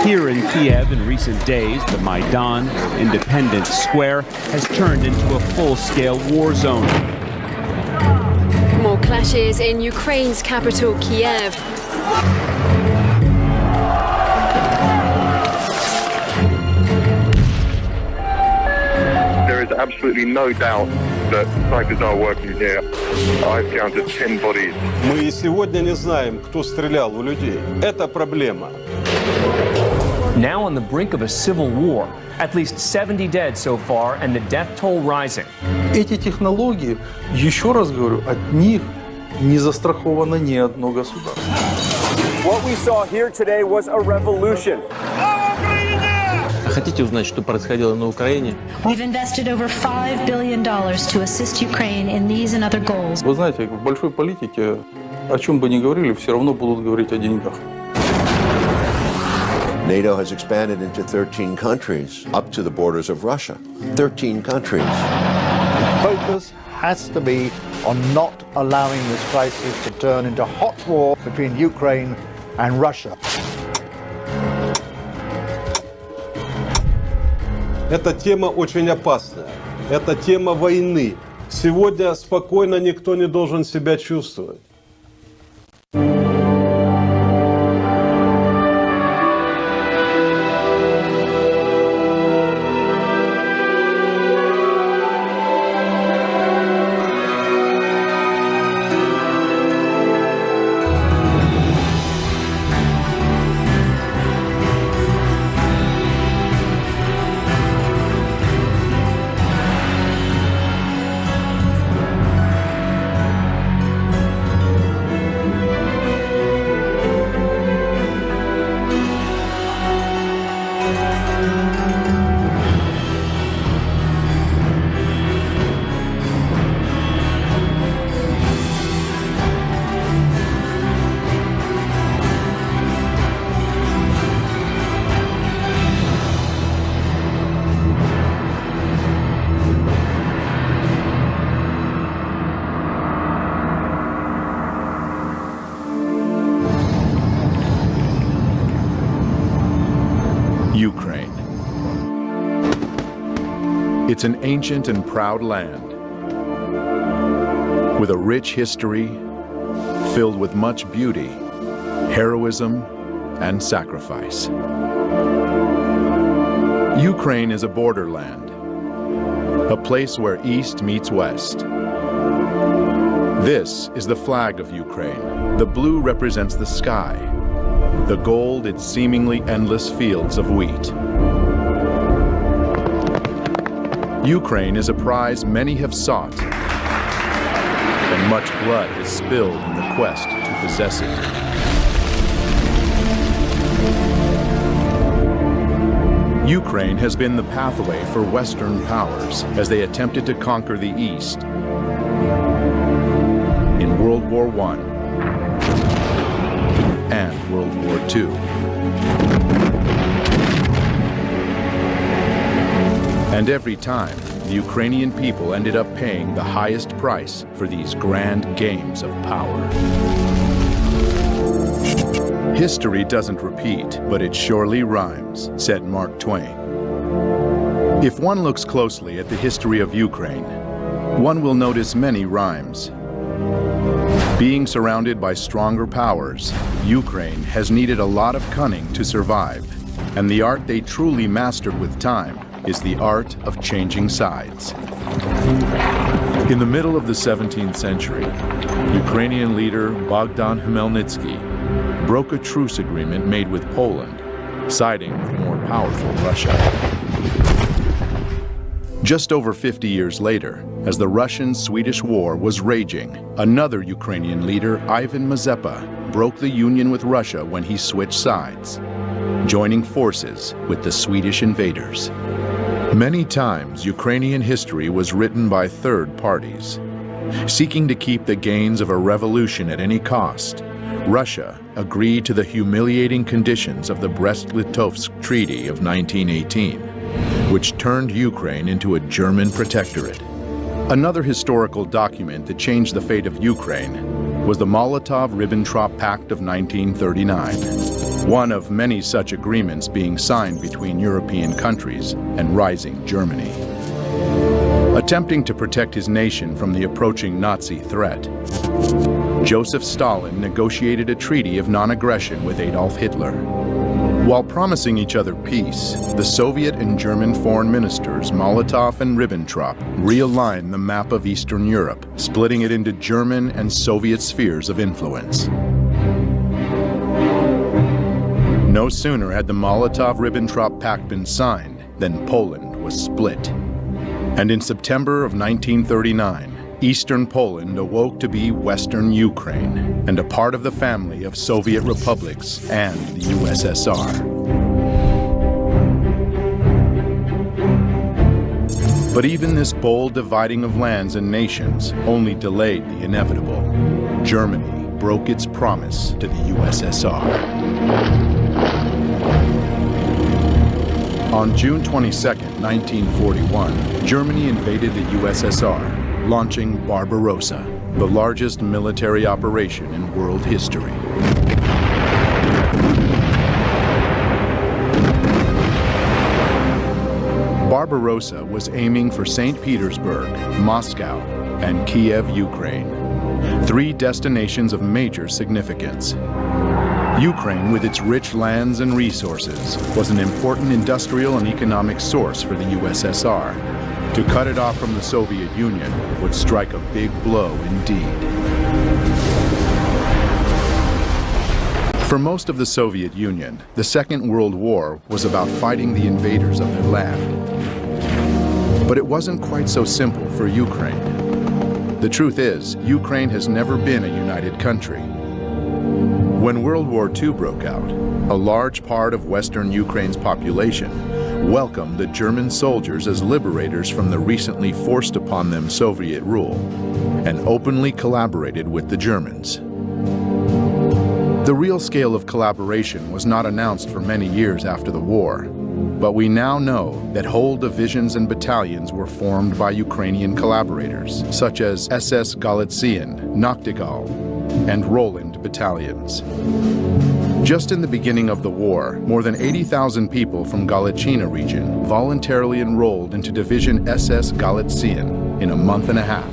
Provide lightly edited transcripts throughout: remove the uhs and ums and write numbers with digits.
Here in Kiev in recent days, the Maidan, Independence Square, has turned into a full-scale war zone. More clashes in Ukraine's capital, Kiev. There is absolutely no doubt that snipers are working here. I've counted 10 bodies. Мы и сегодня не знаем, кто стрелял в людей. Это проблема. Now on the brink of a civil war, at least 70 dead so far, and the death toll rising. Эти технологии, еще раз говорю, от них не застраховано ни одно государство. What we saw here today was a revolution. Хотите узнать, что происходило на Украине? We've invested over $5 billion to assist Ukraine in these and other goals. Вы знаете, в большой политике, о чем бы ни говорили, все равно будут говорить о деньгах. NATO has expanded into 13 countries, up to the borders of Russia. 13 countries. Focus has to be on not allowing this crisis to turn into hot war between Ukraine and Russia. Эта тема очень опасная. Это тема войны. Сегодня спокойно никто не должен себя чувствовать. Ukraine. It's an ancient and proud land with a rich history filled with much beauty, heroism, and sacrifice. Ukraine is a borderland, a place where East meets West. This is the flag of Ukraine. The blue represents the sky, the gold its seemingly endless fields of wheat. Ukraine is a prize many have sought, and much blood has spilled in the quest to possess it. Ukraine has been the pathway for Western powers as they attempted to conquer the East. In World War I and World War II. And every time, the Ukrainian people ended up paying the highest price for these grand games of power. History doesn't repeat, but it surely rhymes, said Mark Twain. If one looks closely at the history of Ukraine, one will notice many rhymes. Being surrounded by stronger powers, Ukraine has needed a lot of cunning to survive, and the art they truly mastered with time is the art of changing sides. In the middle of the 17th century, Ukrainian leader Bogdan Khmelnytsky broke a truce agreement made with Poland, siding with more powerful Russia. Just over 50 years later, as the Russian-Swedish War was raging, another Ukrainian leader, Ivan Mazepa, broke the union with Russia when he switched sides, joining forces with the Swedish invaders. Many times, Ukrainian history was written by third parties. Seeking to keep the gains of a revolution at any cost, Russia agreed to the humiliating conditions of the Brest-Litovsk Treaty of 1918, which turned Ukraine into a German protectorate. Another historical document that changed the fate of Ukraine was the Molotov-Ribbentrop Pact of 1939. one of many such agreements being signed between European countries and rising Germany. Attempting to protect his nation from the approaching Nazi threat, Joseph Stalin negotiated a treaty of non-aggression with Adolf Hitler. While promising each other peace, the Soviet and German foreign ministers Molotov and Ribbentrop realigned the map of Eastern Europe, splitting it into German and Soviet spheres of influence. No sooner had the Molotov-Ribbentrop Pact been signed than Poland was split. And in September of 1939, Eastern Poland awoke to be Western Ukraine and a part of the family of Soviet republics and the USSR. But even this bold dividing of lands and nations only delayed the inevitable. Germany broke its promise to the USSR. On June 22, 1941, Germany invaded the USSR, launching Barbarossa, the largest military operation in world history. Barbarossa was aiming for St. Petersburg, Moscow, and Kiev, Ukraine, three destinations of major significance. Ukraine, with its rich lands and resources, was an important industrial and economic source for the USSR. To cut it off from the Soviet Union would strike a big blow indeed. For most of the Soviet Union, the Second World War was about fighting the invaders of their land. But it wasn't quite so simple for Ukraine. The truth is, Ukraine has never been a united country. When World War II broke out, a large part of Western Ukraine's population welcomed the German soldiers as liberators from the recently forced upon them Soviet rule, and openly collaborated with the Germans. The real scale of collaboration was not announced for many years after the war, but we now know that whole divisions and battalions were formed by Ukrainian collaborators, such as SS Galician, Nachtigall, and Roland battalions. Just in the beginning of the war, more than 80,000 people from Galician region voluntarily enrolled into Division SS Galician in a month and a half,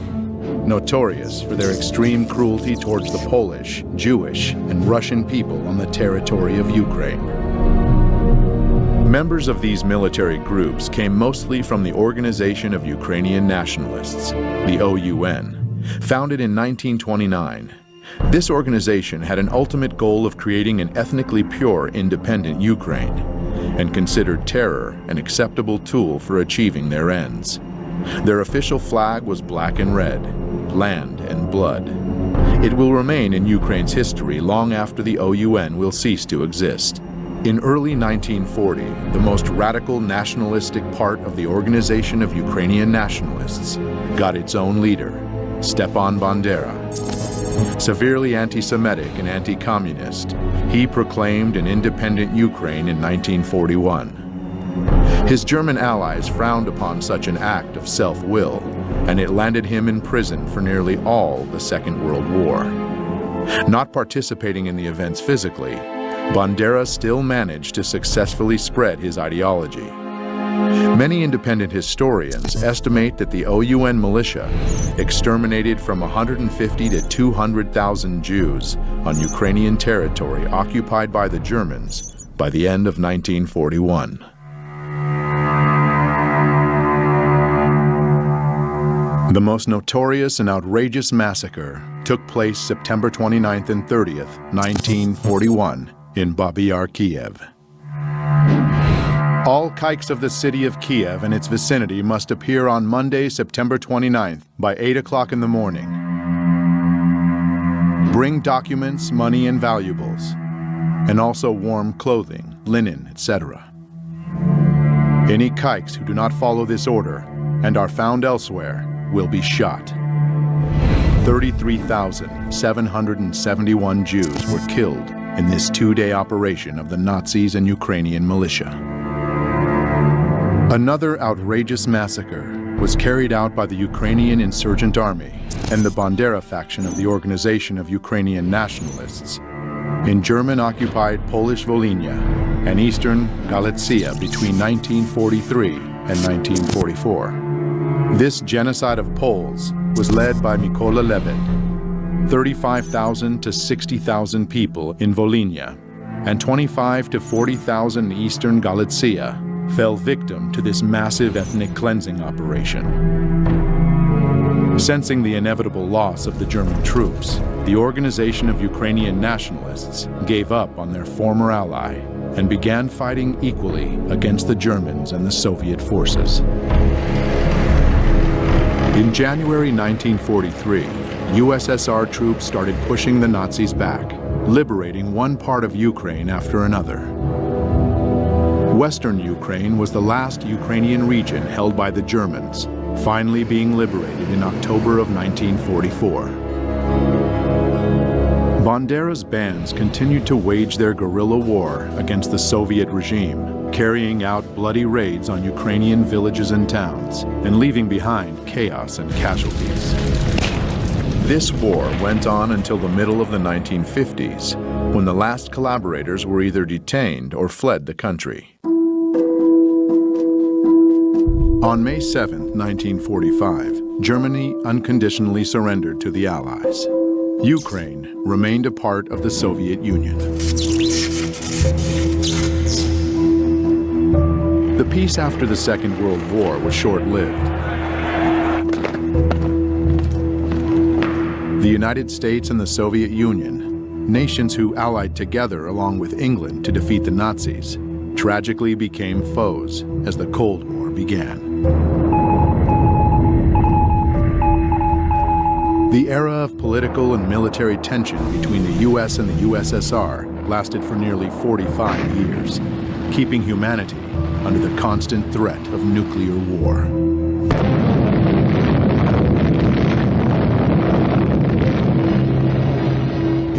notorious for their extreme cruelty towards the Polish, Jewish, and Russian people on the territory of Ukraine. Members of these military groups came mostly from the Organization of Ukrainian Nationalists, the OUN, founded in 1929. This organization had an ultimate goal of creating an ethnically pure, independent Ukraine, and considered terror an acceptable tool for achieving their ends. Their official flag was black and red, land and blood. It will remain in Ukraine's history long after the OUN will cease to exist. In early 1940, the most radical nationalistic part of the Organization of Ukrainian Nationalists got its own leader, Stepan Bandera. Severely anti-Semitic and anti-communist, he proclaimed an independent Ukraine in 1941. His German allies frowned upon such an act of self-will, and it landed him in prison for nearly all the Second World War. Not participating in the events physically, Bandera still managed to successfully spread his ideology. Many independent historians estimate that the OUN militia exterminated from 150 to 200,000 Jews on Ukrainian territory occupied by the Germans by the end of 1941. The most notorious and outrageous massacre took place September 29th and 30th, 1941, in Babi Yaru, Kiev. All kikes of the city of Kiev and its vicinity must appear on Monday, September 29th by 8 o'clock in the morning. Bring documents, money, and valuables, and also warm clothing, linen, etc. Any kikes who do not follow this order and are found elsewhere will be shot. 33,771 Jews were killed in this two-day operation of the Nazis and Ukrainian militia. Another outrageous massacre was carried out by the Ukrainian Insurgent Army and the Bandera faction of the Organization of Ukrainian Nationalists in German-occupied Polish Volhynia and eastern Galicia between 1943 and 1944. This genocide of Poles was led by Mykola Lebed. 35,000 to 60,000 people in Volhynia and 25 to 40,000 in eastern Galicia fell victim to this massive ethnic cleansing operation. Sensing the inevitable loss of the German troops, the Organization of Ukrainian Nationalists gave up on their former ally and began fighting equally against the Germans and the Soviet forces. In January 1943, USSR troops started pushing the Nazis back, liberating one part of Ukraine after another. Western Ukraine was the last Ukrainian region held by the Germans, finally being liberated in October of 1944. Bandera's bands continued to wage their guerrilla war against the Soviet regime, carrying out bloody raids on Ukrainian villages and towns, and leaving behind chaos and casualties. This war went on until the middle of the 1950s, when the last collaborators were either detained or fled the country. On May 7, 1945, Germany unconditionally surrendered to the Allies. Ukraine remained a part of the Soviet Union. The peace after the Second World War was short-lived. The United States and the Soviet Union, nations who allied together along with England to defeat the Nazis, tragically became foes as the Cold War began. The era of political and military tension between the US and the USSR lasted for nearly 45 years, keeping humanity under the constant threat of nuclear war.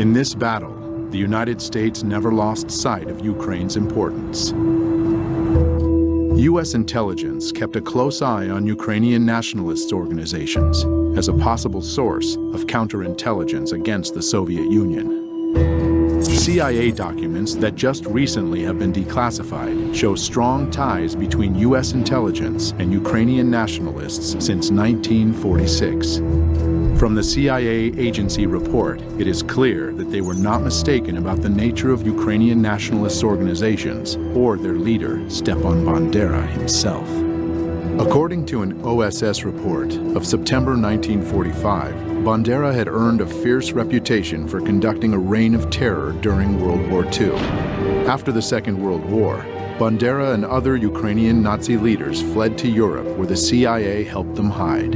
In this battle, the United States never lost sight of Ukraine's importance. U.S. intelligence kept a close eye on Ukrainian nationalist organizations as a possible source of counterintelligence against the Soviet Union. CIA documents that just recently have been declassified show strong ties between U.S. intelligence and Ukrainian nationalists since 1946. From the CIA agency report, it is clear that they were not mistaken about the nature of Ukrainian nationalist organizations or their leader, Stepan Bandera himself. According to an OSS report of September 1945, Bandera had earned a fierce reputation for conducting a reign of terror during World War II. After the Second World War, Bandera and other Ukrainian Nazi leaders fled to Europe, where the CIA helped them hide.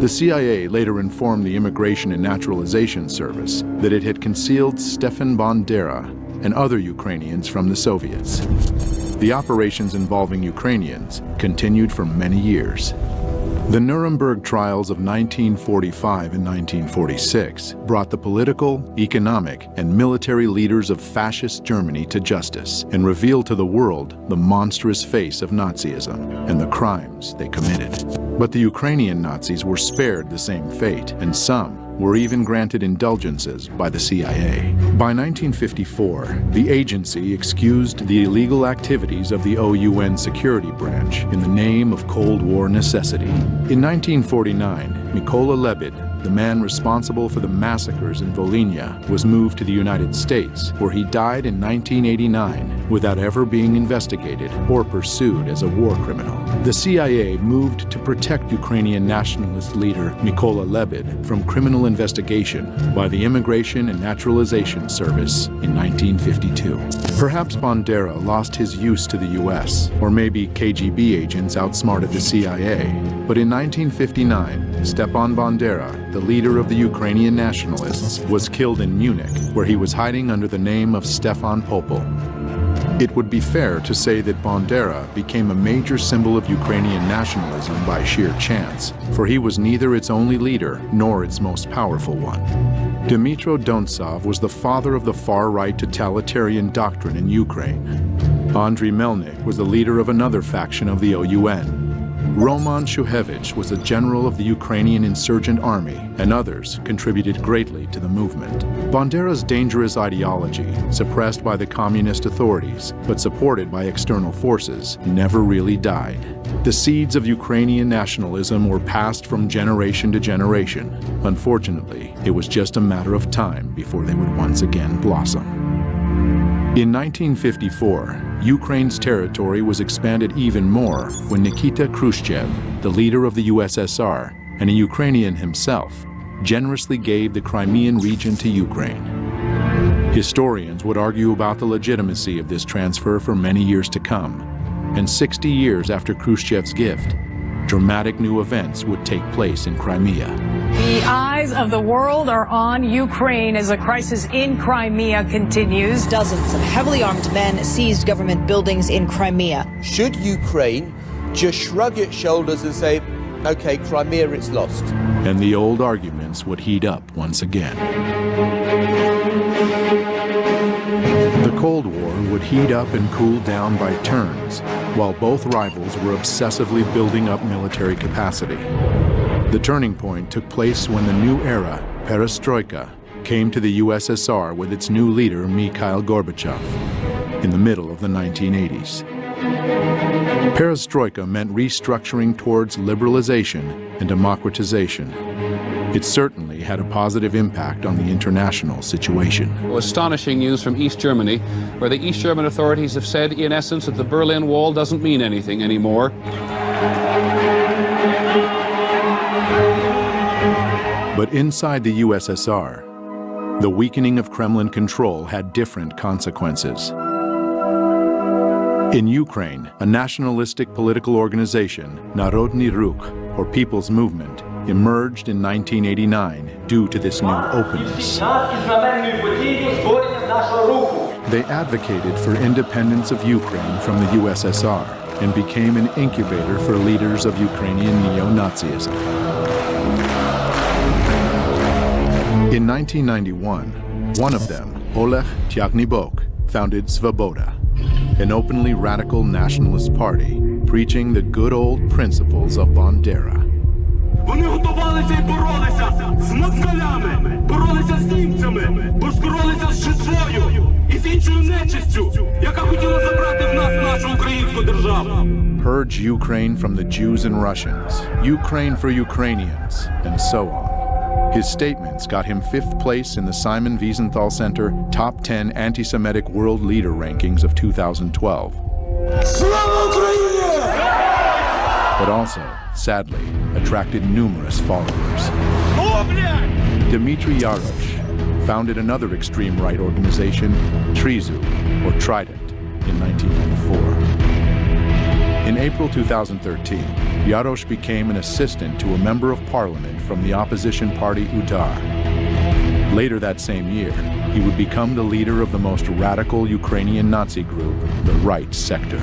The CIA later informed the Immigration and Naturalization Service that it had concealed Stefan Bandera and other Ukrainians from the Soviets. The operations involving Ukrainians continued for many years. The Nuremberg trials of 1945 and 1946 brought the political, economic, and military leaders of fascist Germany to justice and revealed to the world the monstrous face of Nazism and the crimes they committed. But the Ukrainian Nazis were spared the same fate, and some were even granted indulgences by the CIA. By 1954, the agency excused the illegal activities of the OUN security branch in the name of Cold War necessity. In 1949, Mykola Lebed, the man responsible for the massacres in Volhynia, was moved to the United States, where he died in 1989 without ever being investigated or pursued as a war criminal. The CIA moved to protect Ukrainian nationalist leader Mykola Lebed from criminal investigation by the Immigration and Naturalization Service in 1952. Perhaps Bandera lost his use to the US, or maybe KGB agents outsmarted the CIA. But in 1959, Stepan Bandera, the leader of the Ukrainian nationalists, was killed in Munich, where he was hiding under the name of Stefan Popel. It would be fair to say that Bandera became a major symbol of Ukrainian nationalism by sheer chance, for he was neither its only leader nor its most powerful one. Dmytro Dontsov was the father of the far-right totalitarian doctrine in Ukraine. Andriy Melnik was the leader of another faction of the OUN. Roman Shuhevich was a general of the Ukrainian insurgent army, and others contributed greatly to the movement. Bandera's dangerous ideology, suppressed by the communist authorities, but supported by external forces, never really died. The seeds of Ukrainian nationalism were passed from generation to generation. Unfortunately, it was just a matter of time before they would once again blossom. In 1954, Ukraine's territory was expanded even more when Nikita Khrushchev, the leader of the USSR and a Ukrainian himself, generously gave the Crimean region to Ukraine. Historians would argue about the legitimacy of this transfer for many years to come, and 60 years after Khrushchev's gift, dramatic new events would take place in Crimea. The eyes of the world are on Ukraine as the crisis in Crimea continues. Dozens of heavily armed men seized government buildings in Crimea. Should Ukraine just shrug its shoulders and say, okay, Crimea, it's lost? And the old arguments would heat up once again. The Cold War would heat up and cool down by turns, while both rivals were obsessively building up military capacity. The turning point took place when the new era, perestroika, came to the USSR with its new leader, Mikhail Gorbachev, in the middle of the 1980s. Perestroika meant restructuring towards liberalization and democratization. It certainly had a positive impact on the international situation. Astonishing news from East Germany, where the East German authorities have said, in essence, that the Berlin Wall doesn't mean anything anymore. But inside the USSR, the weakening of Kremlin control had different consequences. In Ukraine, a nationalistic political organization, Narodny Ruch, or People's Movement, emerged in 1989 due to this new openness. They advocated for independence of Ukraine from the USSR and became an incubator for leaders of Ukrainian neo-Nazism. In 1991, one of them, Oleg Tyagnybok, founded Svoboda, an openly radical nationalist party preaching the good old principles of Bandera. Вони готувалися і боролися з москалями, боролися з німцями, боролися з жидвою і з іншою нечистю, яка хотіла забрати в нас нашу українську державу. Purge Ukraine from the Jews and Russians, Ukraine for Ukrainians, and so on. His statements got him 5th place in the Simon Wiesenthal Center Top 10 Anti-Semitic World Leader Rankings of 2012. Slava Ukraini! But also, sadly, attracted numerous followers. Dmitry Yarosh founded another extreme right organization, Trizu, or Trident, in 1994. In April 2013, Yarosh became an assistant to a member of parliament from the opposition party Udar. Later that same year, he would become the leader of the most radical Ukrainian Nazi group, the Right Sector.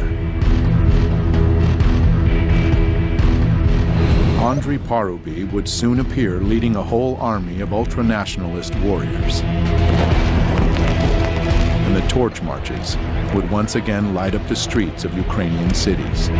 Andriy Parubi would soon appear leading a whole army of ultranationalist warriors. And the torch marches would once again light up the streets of Ukrainian cities.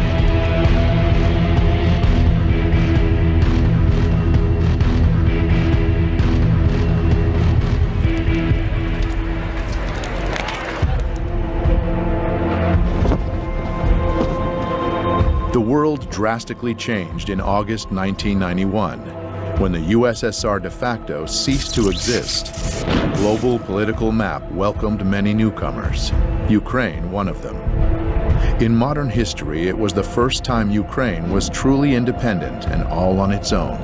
The world drastically changed in August 1991, when the USSR de facto ceased to exist and the global political map welcomed many newcomers, Ukraine one of them. In modern history, it was the first time Ukraine was truly independent and all on its own.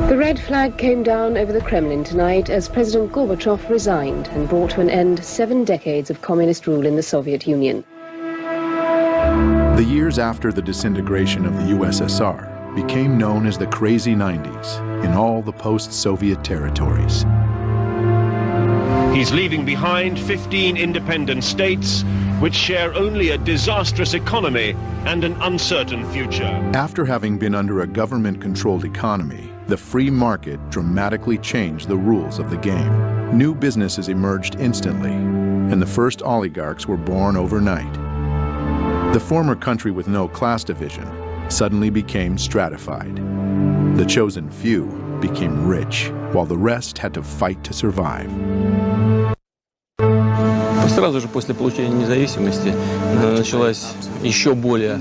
The red flag came down over the Kremlin tonight as President Gorbachev resigned and brought to an end 7 decades of communist rule in the Soviet Union. The years after the disintegration of the USSR became known as the Crazy 90s in all the post-Soviet territories. He's leaving behind 15 independent states which share only a disastrous economy and an uncertain future. After having been under a government-controlled economy, the free market dramatically changed the rules of the game. New businesses emerged instantly, and the first oligarchs were born overnight. The former country with no class division suddenly became stratified. The chosen few became rich, while the rest had to fight to survive. Сразу же после получения независимости началась еще более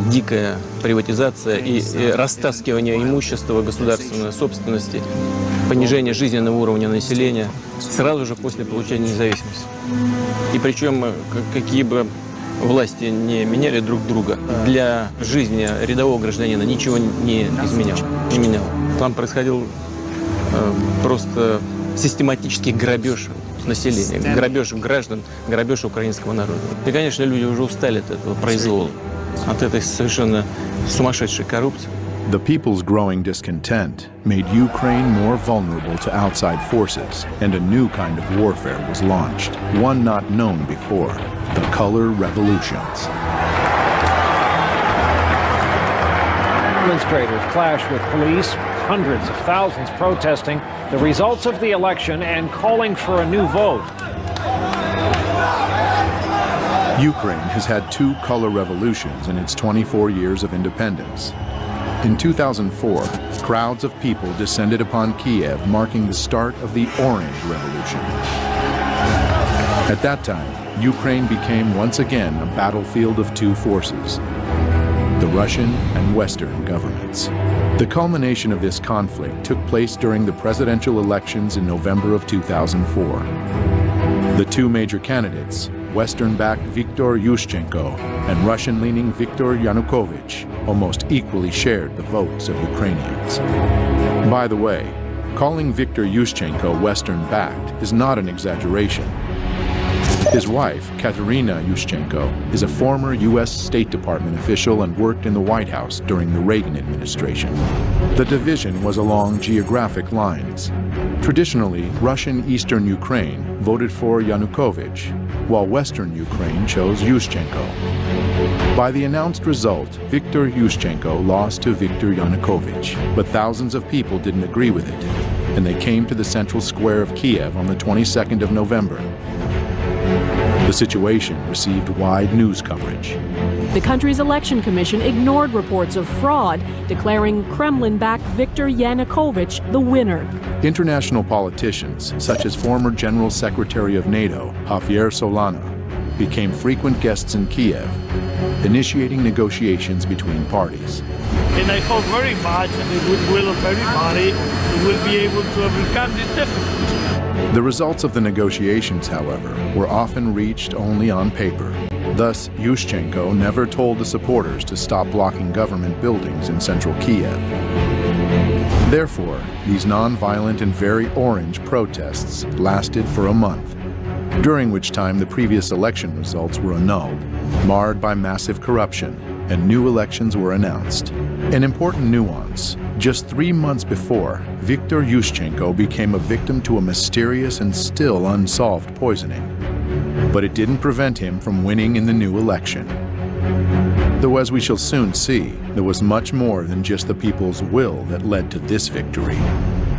дикая приватизация и растаскивание имущества государственной собственности, понижение жизненного уровня населения сразу же после получения независимости. И причем какие бы власти не меняли друг друга, для жизни рядового гражданина ничего не меняло. Там происходил просто систематический грабеж населения, грабеж граждан, грабеж украинского народа. И, конечно, люди уже устали от этого произвола, от этой совершенно сумасшедшей коррупции. The people's growing discontent made Ukraine more vulnerable to outside forces, and a new kind of warfare was launched, one not known before, the color revolutions. Demonstrators clashed with police, hundreds of thousands protesting the results of the election and calling for a new vote. Ukraine has had two color revolutions in its 24 years of independence. In 2004, crowds of people descended upon Kiev, marking the start of the Orange Revolution. At that time, Ukraine became once again a battlefield of two forces, the Russian and Western governments. The culmination of this conflict took place during the presidential elections in November of 2004. The two major candidates, Western-backed Viktor Yushchenko and Russian-leaning Viktor Yanukovych, almost equally shared the votes of Ukrainians. By the way, calling Viktor Yushchenko Western-backed is not an exaggeration. His wife, Katerina Yushchenko, is a former U.S. State Department official and worked in the White House during the Reagan administration. The division was along geographic lines. Traditionally, Russian Eastern Ukraine voted for Yanukovych, while Western Ukraine chose Yushchenko. By the announced result, Viktor Yushchenko lost to Viktor Yanukovych, but thousands of people didn't agree with it, and they came to the central square of Kiev on the 22nd of November. The situation received wide news coverage. The country's election commission ignored reports of fraud, declaring Kremlin-backed Viktor Yanukovych the winner. International politicians, such as former General Secretary of NATO, Javier Solana, became frequent guests in Kiev, initiating negotiations between parties. And I hope very much, and the goodwill of everybody, we will be able to overcome this difficulty. The results of the negotiations, however, were often reached only on paper. Thus, Yushchenko never told the supporters to stop blocking government buildings in central Kiev. Therefore, these non-violent and very orange protests lasted for a month, during which time the previous election results were annulled, marred by massive corruption, and new elections were announced. An important nuance: just 3 months before, Viktor Yushchenko became a victim to a mysterious and still unsolved poisoning. But it didn't prevent him from winning in the new election. Though, as we shall soon see, there was much more than just the people's will that led to this victory.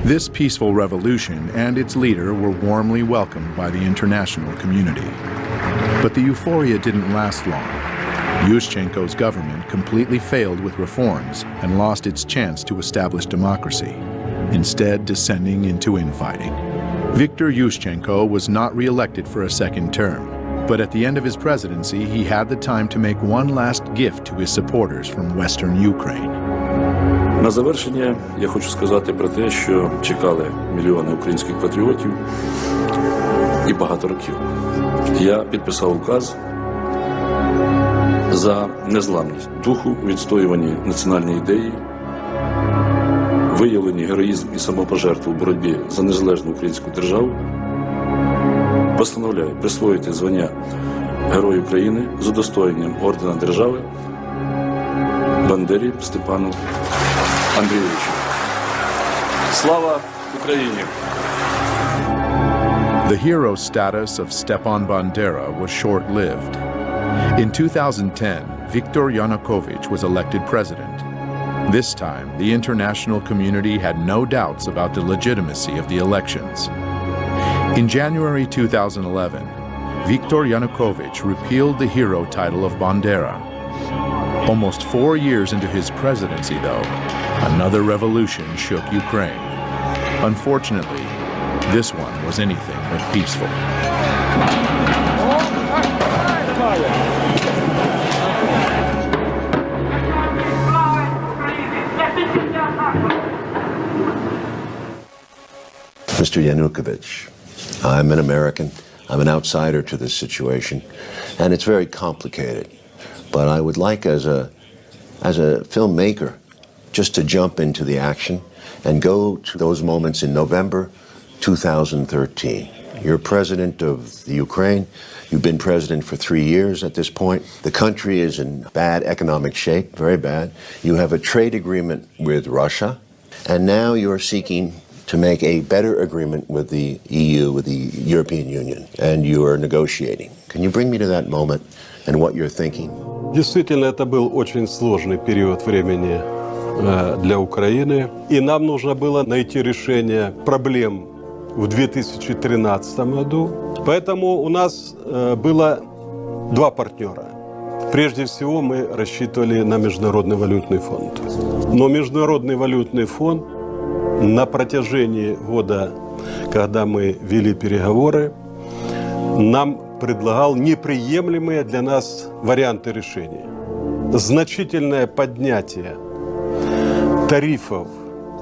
This peaceful revolution and its leader were warmly welcomed by the international community. But the euphoria didn't last long. Yushchenko's government completely failed with reforms and lost its chance to establish democracy, instead descending into infighting. Viktor Yushchenko was not re-elected for a second term, but at the end of his presidency, he had the time to make one last gift to his supporters from Western Ukraine. На завершення я хочу сказати про те, що чекали мільйони українських патріотів і багато років. Я підписав указ за незламність духу, відстоюванні національної ідеї, виявлені героїзм і самопожертву в боротьбі за незалежну українську державу. Постановляю присвоїти звання Герой України з удостоєнням ордена держави Бандері Степану Андрійовичу. Слава Україні! The hero status of Stepan Bandera was short-lived. In 2010, Viktor Yanukovych was elected president. This time, the international community had no doubts about the legitimacy of the elections. In January 2011, Viktor Yanukovych repealed the hero title of Bandera. Almost 4 years into his presidency, though, another revolution shook Ukraine. Unfortunately, this one was anything but peaceful. Mr. Yanukovych, I'm an American. I'm an outsider to this situation, and it's very complicated. But I would like, as a filmmaker, just to jump into the action and go to those moments in November 2013. You're president of the Ukraine. You've been president for 3 years at this point. The country is in bad economic shape, very bad. You have a trade agreement with Russia, and now you're seeking to make a better agreement with the EU, with the European Union, and you are negotiating. Can you bring me to that moment and what you're thinking? Действительно, это был очень сложный период времени для Украины, и нам нужно было найти решение проблем в 2013 году. Поэтому у нас было два партнера. Прежде всего, мы рассчитывали на Международный валютный фонд. Но Международный валютный фонд на протяжении года, когда мы вели переговоры, нам предлагал неприемлемые для нас варианты решения. Значительное поднятие тарифов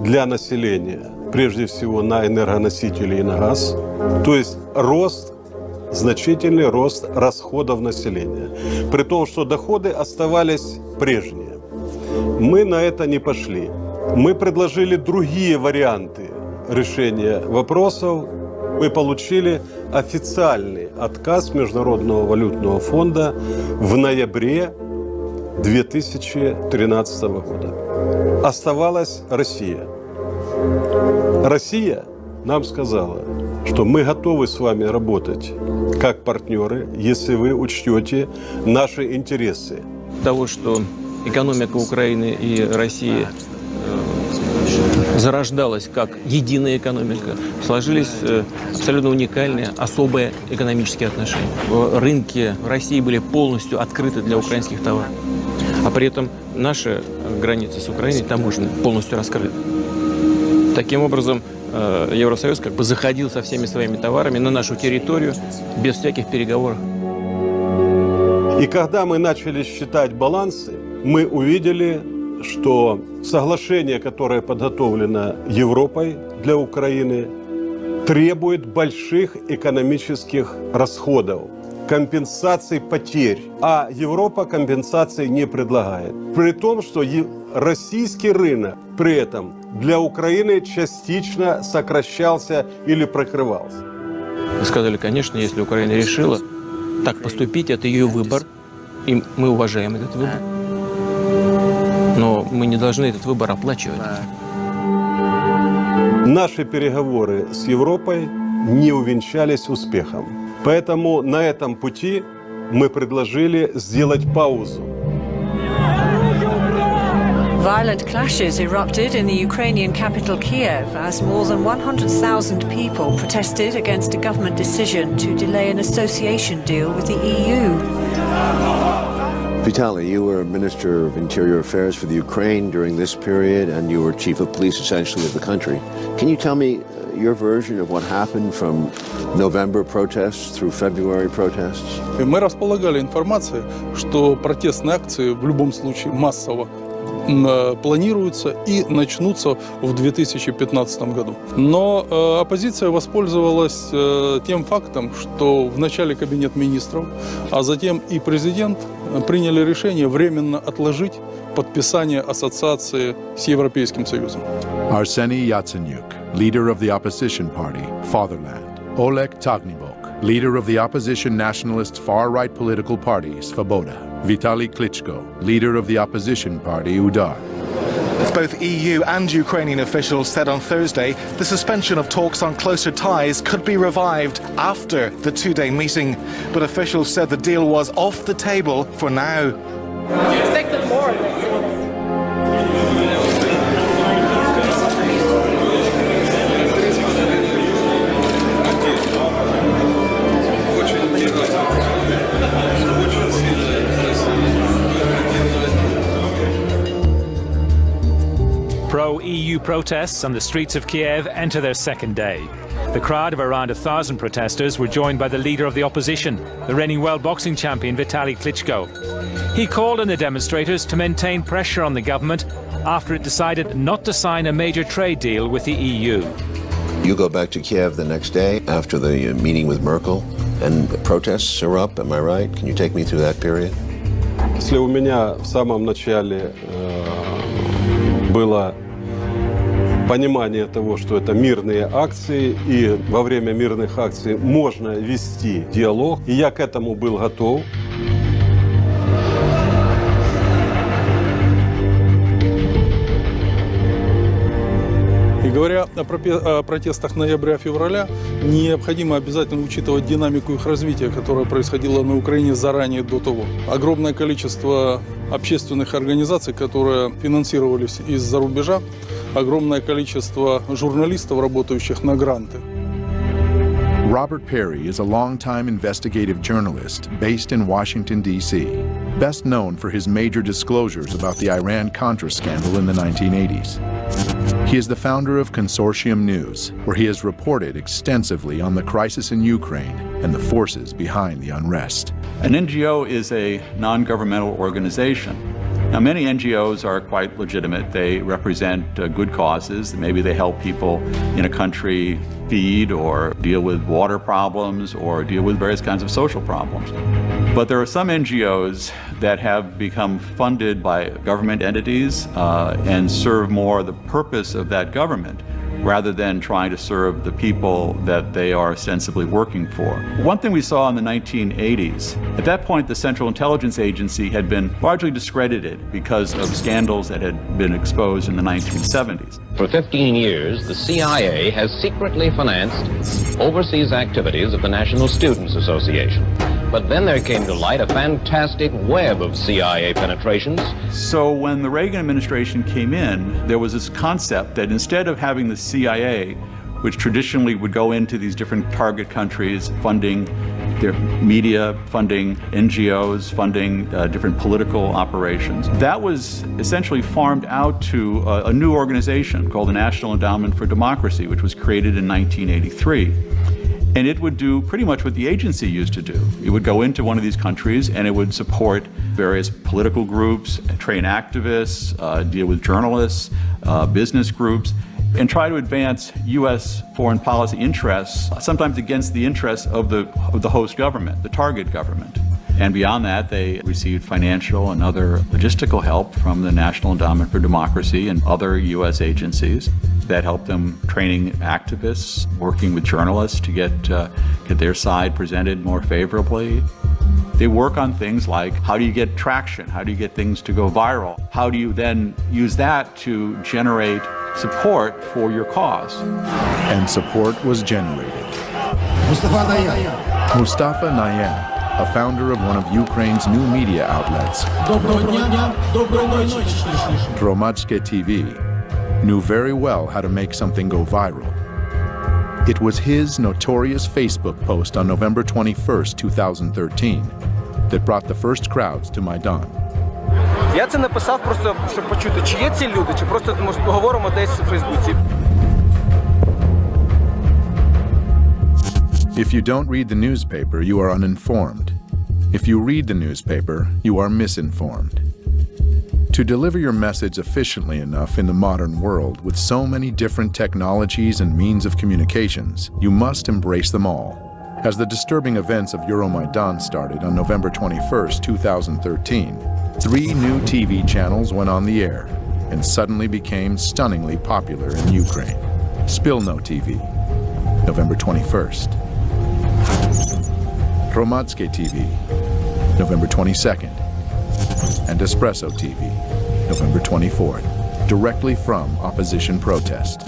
для населения, прежде всего на энергоносители и на газ, то есть значительный рост расходов населения, при том, что доходы оставались прежние. Мы на это не пошли. Мы предложили другие варианты решения вопросов. Мы получили официальный отказ Международного валютного фонда в ноябре 2013 года. Оставалась Россия. Россия нам сказала, что мы готовы с вами работать как партнеры, если вы учтете наши интересы. Того, что экономика Украины и России зарождалась как единая экономика, сложились абсолютно уникальные, особые экономические отношения. Рынки в России были полностью открыты для украинских товаров, а при этом наши границы с Украиной таможенные полностью раскрыты. Таким образом, Евросоюз как бы заходил со всеми своими товарами на нашу территорию без всяких переговоров. И когда мы начали считать балансы, мы увидели, что соглашение, которое подготовлено Европой для Украины, требует больших экономических расходов, компенсаций потерь, а Европа компенсаций не предлагает. При том, что российский рынок при этом для Украины частично сокращался или прикрывался. Вы сказали, конечно, если Украина решила так поступить, это ее выбор, и мы уважаем этот выбор. Но мы не должны этот выбор оплачивать. Наши переговоры с Европой не увенчались успехом. Поэтому на этом пути мы предложили сделать паузу. Violent clashes erupted in the Ukrainian capital Kiev as more than 100,000 people protested against a government decision to delay an association deal with the EU. Vitaly, you were Minister of Interior Affairs for the Ukraine during this period, and you were Chief of Police, essentially, of the country. Can you tell me your version of what happened from November protests through February protests? Мы располагали информацией, что протестные акции в любом случае массово планируются и начнутся в 2015 году. Но оппозиция воспользовалась тем фактом, что в начале Кабинет министров, а затем и президент приняли решение временно отложить подписание ассоциации с Европейским Союзом. Arseniy Yatsenyuk, leader of the opposition party, Fatherland. Oleg Tagnibok, leader of the opposition nationalist far-right political party, Svoboda. Vitaly Klitschko, leader of the opposition party, Udar. Both EU and Ukrainian officials said on Thursday the suspension of talks on closer ties could be revived after the two-day meeting. But officials said the deal was off the table for now. Expected more. Pro-EU protests on the streets of Kiev enter their second day. The crowd of around 1,000 protesters were joined by the leader of the opposition, the reigning world boxing champion Vitaly Klitschko. He called on the demonstrators to maintain pressure on the government after it decided not to sign a major trade deal with the EU. You go back to Kiev the next day after the meeting with Merkel, and the protests are up, am I right? Can you take me through that period? Если у меня в самом начале было понимание того, что это мирные акции, и во время мирных акций можно вести диалог, и я к этому был готов. И говоря о протестах ноября-февраля, необходимо обязательно учитывать динамику их развития, которая происходила на Украине заранее до того. Огромное количество общественных организаций, которые финансировались из-за рубежа, огромное количество журналистов, работающих на гранты. Robert Perry is a longtime investigative journalist based in Washington, D.C., best known for his major disclosures about the Iran-Contra scandal in the 1980s. He is the founder of Consortium News, where he has reported extensively on the crisis in Ukraine and the forces behind the unrest. An NGO is a non-governmental organization. Now, many NGOs are quite legitimate. They represent good causes. Maybe they help people in a country feed or deal with water problems or deal with various kinds of social problems. But there are some NGOs that have become funded by government entities and serve more the purpose of that government rather than trying to serve the people that they are ostensibly working for. One thing we saw in the 1980s, at that point the Central Intelligence Agency had been largely discredited because of scandals that had been exposed in the 1970s. For 15 years, the CIA has secretly financed overseas activities of the National Students Association. But then there came to light a fantastic web of CIA penetrations. So when the Reagan administration came in, there was this concept that instead of having the CIA, which traditionally would go into these different target countries, funding their media, funding NGOs, funding different political operations, that was essentially farmed out to a new organization called the National Endowment for Democracy, which was created in 1983. And it would do pretty much what the agency used to do. It would go into one of these countries and it would support various political groups, train activists, deal with journalists, business groups, and try to advance U.S. foreign policy interests, sometimes against the interests of the host government, the target government. And beyond that, they received financial and other logistical help from the National Endowment for Democracy and other U.S. agencies that helped them training activists, working with journalists to get their side presented more favorably. They work on things like, how do you get traction? How do you get things to go viral? How do you then use that to generate support for your cause? And support was generated. Mustafa Nayan, a founder of one of Ukraine's new media outlets, Hromadske TV, knew very well how to make something go viral. It was his notorious Facebook post on November 21st, 2013 that brought the first crowds to Maidan. Я це написав просто, щоб почути, чи є ці люди, чи просто поговоримо десь у Фейсбуці. If you don't read the newspaper, you are uninformed. If you read the newspaper, you are misinformed. To deliver your message efficiently enough in the modern world with so many different technologies and means of communications, you must embrace them all. As the disturbing events of Euromaidan started on November 21st, 2013, 3 new TV channels went on the air and suddenly became stunningly popular in Ukraine. Spilno TV, November 21st. Hromadske TV, November 22nd. And Espresso TV, November 24th, directly from opposition protest.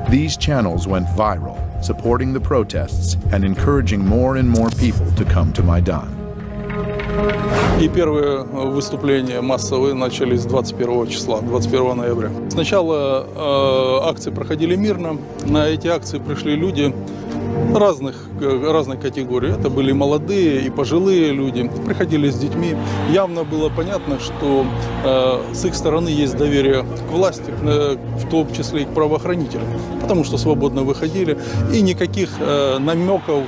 These channels went viral, supporting the protests and encouraging more and more people to come to Maidan. И первые выступления массовые начались 21 числа, 21 ноября. Сначала акции проходили мирно. На эти акции пришли люди разной категории. Это были молодые и пожилые люди, приходили с детьми. Явно было понятно, что с их стороны есть доверие к власти, в том числе и к правоохранителям, потому что свободно выходили. И никаких намеков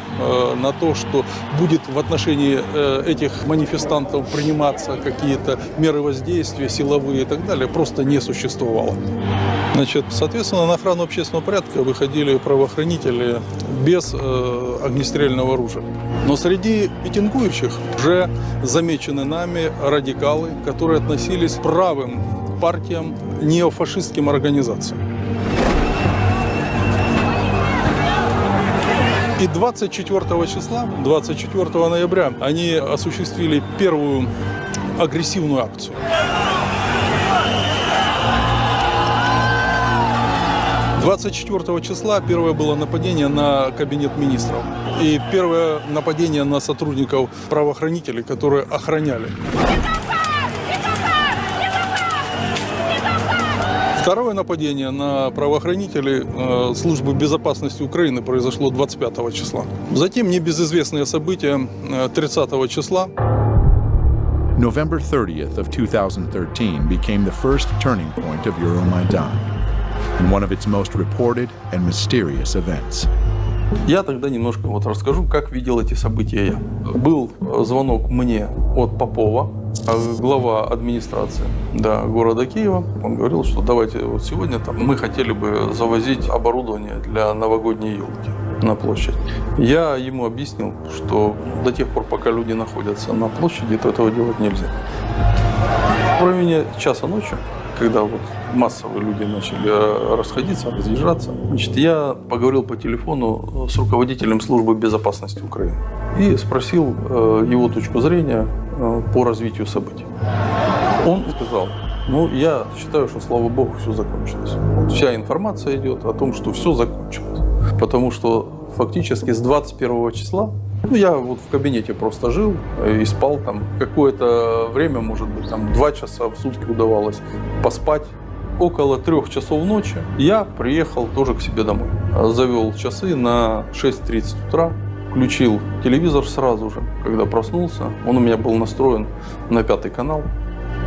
на то, что будет в отношении этих манифестантов приниматься какие-то меры воздействия, силовые и так далее, просто не существовало. Значит, соответственно, на охрану общественного порядка выходили правоохранители без огнестрельного оружия. Но среди митингующих уже замечены нами радикалы, которые относились к правым партиям, неофашистским организациям. И 24 числа, 24 ноября, они осуществили первую агрессивную акцию. 24 числа первое было нападение на кабинет министров. И первое нападение на сотрудников правоохранителей, которые охраняли. Второе нападение на правоохранителей службы безопасности Украины произошло 25 числа. Затем небезызвестные события 30 числа. November 30th of 2013 became the first turning point of Euromaidan and one of its most reported and mysterious events. Я тогда немножко расскажу, как видел эти события я. Был звонок мне от Попова, глава администрации города Киева. Он говорил, что давайте сегодня мы хотели бы завозить оборудование для новогодней елки на площадь. Я ему объяснил, что до тех пор, пока люди находятся на площади, то этого делать нельзя. В районе часа ночи, когда массовые люди начали расходиться, разъезжаться, я поговорил по телефону с руководителем службы безопасности Украины и спросил его точку зрения по развитию событий. Он сказал: я считаю, что, слава богу, все закончилось. Вся информация идет о том, что все закончилось. Потому что фактически с 21 числа я в кабинете просто жил и спал там какое-то время, может быть, 2 часа в сутки удавалось поспать. Около 3 часов ночи я приехал тоже к себе домой. Завел часы на 6:30 утра, включил телевизор сразу же, когда проснулся. Он у меня был настроен на 5-й канал.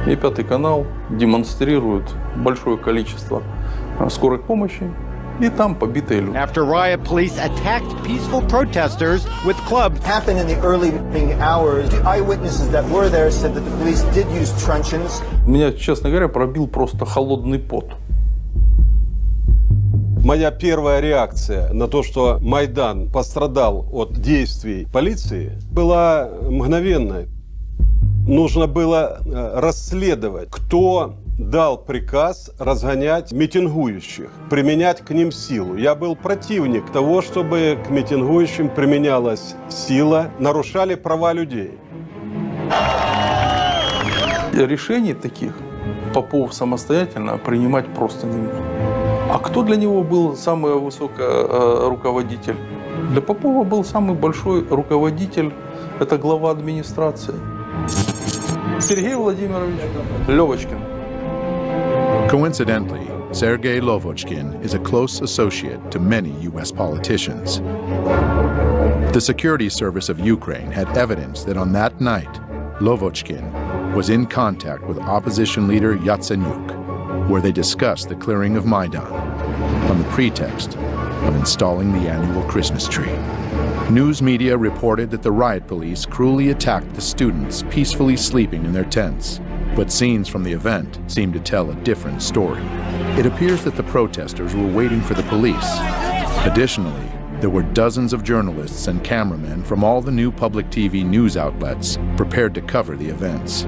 И 5-й канал демонстрирует большое количество скорой помощи. И там побитые люди. After riot, police attacked peaceful protesters with clubs. Happened in the early morning hours. The eyewitnesses that were there said that the police did use truncheons. Меня, честно говоря, пробил просто холодный пот. Моя первая реакция на то, что Майдан пострадал от действий полиции, была мгновенной. Нужно было расследовать, кто дал приказ разгонять митингующих, применять к ним силу. Я был противник того, чтобы к митингующим применялась сила, нарушали права людей. Решений таких Попов самостоятельно принимать просто не мог. А кто для него был самый высокий руководитель? Для Попова был самый большой руководитель, это глава администрации. Сергей Владимирович Левочкин. Coincidentally, Sergei Lovochkin is a close associate to many U.S. politicians. The Security Service of Ukraine had evidence that on that night, Lovochkin was in contact with opposition leader Yatsenyuk, where they discussed the clearing of Maidan on the pretext of installing the annual Christmas tree. News media reported that the riot police cruelly attacked the students peacefully sleeping in their tents. But scenes from the event seem to tell a different story. It appears that the protesters were waiting for the police. Additionally, there were dozens of journalists and cameramen from all the new public TV news outlets prepared to cover the events.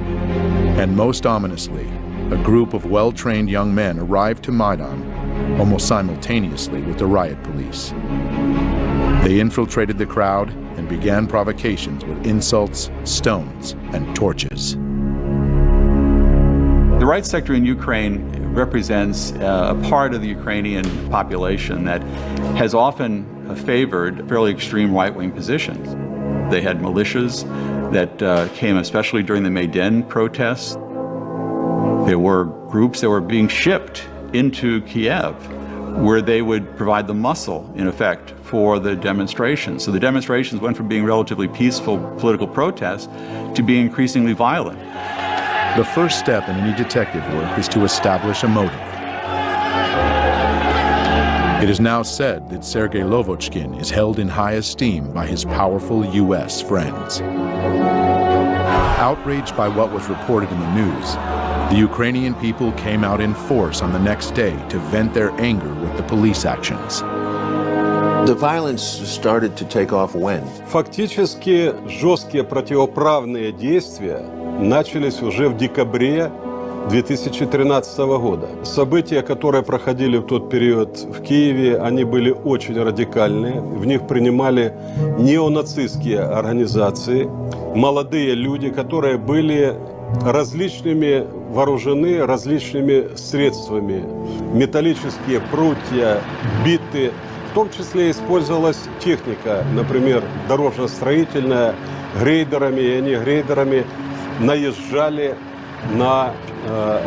And most ominously, a group of well-trained young men arrived to Maidan almost simultaneously with the riot police. They infiltrated the crowd and began provocations with insults, stones, and torches. The right sector in Ukraine represents a part of the Ukrainian population that has often favored fairly extreme right-wing positions. They had militias that came especially during the Maidan protests. There were groups that were being shipped into Kiev where they would provide the muscle, in effect, for the demonstrations. So the demonstrations went from being relatively peaceful political protests to being increasingly violent. The first step in any detective work is to establish a motive. It is now said that Sergei Lovochkin is held in high esteem by his powerful U.S. friends. Outraged by what was reported in the news, the Ukrainian people came out in force on the next day to vent their anger with the police actions. The violence started to take off when? Фактически жесткие противоправные действия начались уже в декабре 2013 года. События, которые проходили в тот период в Киеве, они были очень радикальные. В них принимали неонацистские организации, молодые люди, которые были различными вооружены различными средствами. Металлические прутья, биты. В том числе использовалась техника, например, дорожно-строительная, грейдерами, и они грейдерами наезжали на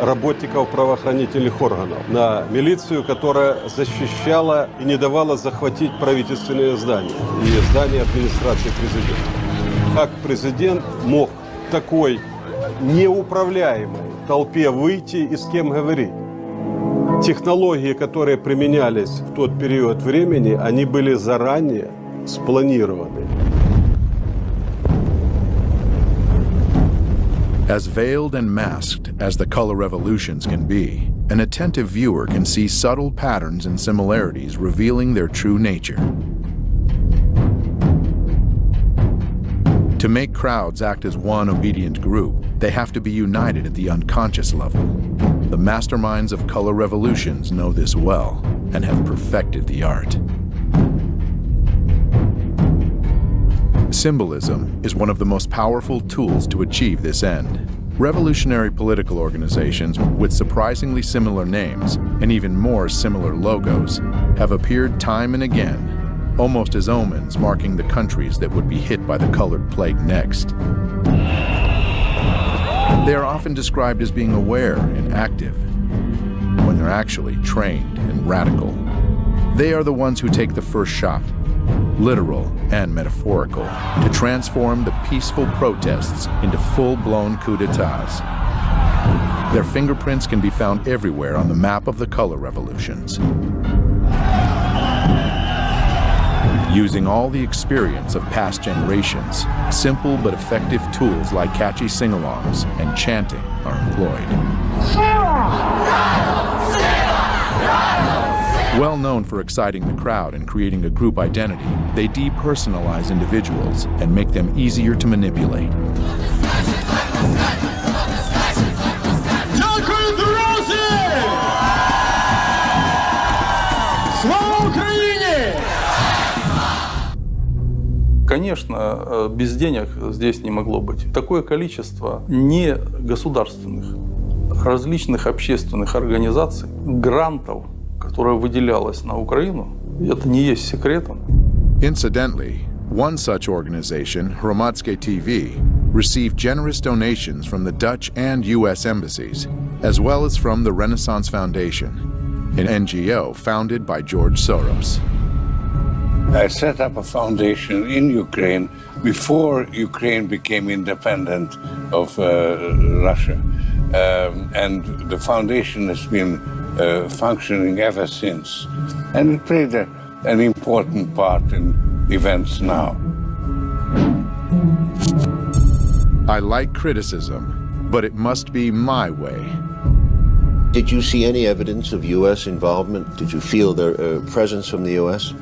работников правоохранительных органов, на милицию, которая защищала и не давала захватить правительственные здания и здания администрации президента. Как президент мог такой неуправляемой толпе выйти и с кем говорить? Технологии, которые применялись в тот период времени, они были заранее спланированы. As veiled and masked as the color revolutions can be, an attentive viewer can see subtle patterns and similarities revealing their true nature. To make crowds act as one obedient group, they have to be united at the unconscious level. The masterminds of color revolutions know this well and have perfected the art. Symbolism is one of the most powerful tools to achieve this end. Revolutionary political organizations with surprisingly similar names and even more similar logos have appeared time and again, almost as omens marking the countries that would be hit by the colored plague next. They are often described as being aware and active, when they're actually trained and radical. They are the ones who take the first shot, literal and metaphorical, to transform the peaceful protests into full-blown coups d'etats. Their fingerprints can be found everywhere on the map of the color revolutions. Using all the experience of past generations, simple but effective tools like catchy sing-alongs and chanting are employed. Well known for exciting the crowd and creating a group identity, they depersonalize individuals and make them easier to manipulate. Конечно, без денег здесь не могло быть. Такое количество не государственных, различных общественных организаций, грантов, которое выделялось на Украину, это не есть секретом. Incidentally, one such organization, Hromadske TV, received generous donations from the Dutch and U.S. embassies, as well as from the Renaissance Foundation, an NGO founded by George Soros. I set up a foundation in Ukraine before Ukraine became independent of Russia. And the foundation has been functioning ever since. And it played an important part in events now. I like criticism, but it must be my way. Did you see any evidence of U.S. involvement? Did you feel their presence from the U.S.?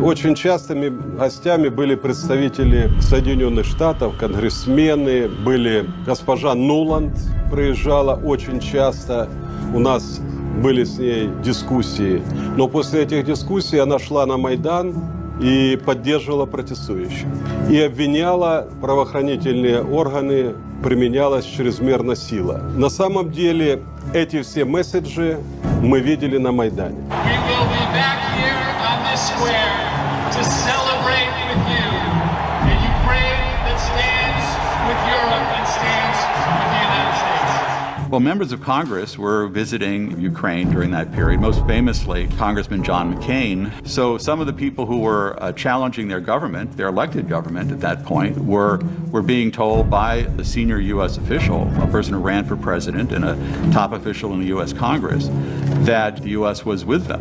Очень частыми гостями были представители Соединенных Штатов, конгрессмены, были госпожа Нуланд, приезжала очень часто, у нас были с ней дискуссии. Но после этих дискуссий она шла на Майдан и поддерживала протестующих. И обвиняла правоохранительные органы, применялась чрезмерно сила. На самом деле эти все месседжи мы видели на Майдане. To celebrate with you a Ukraine that stands with Europe and stands with the United States. Well, members of Congress were visiting Ukraine during that period, most famously Congressman John McCain. So some of the people who were challenging their government, their elected government at that point, were being told by the senior U.S. official, a person who ran for president and a top official in the U.S. Congress, that the U.S. was with them.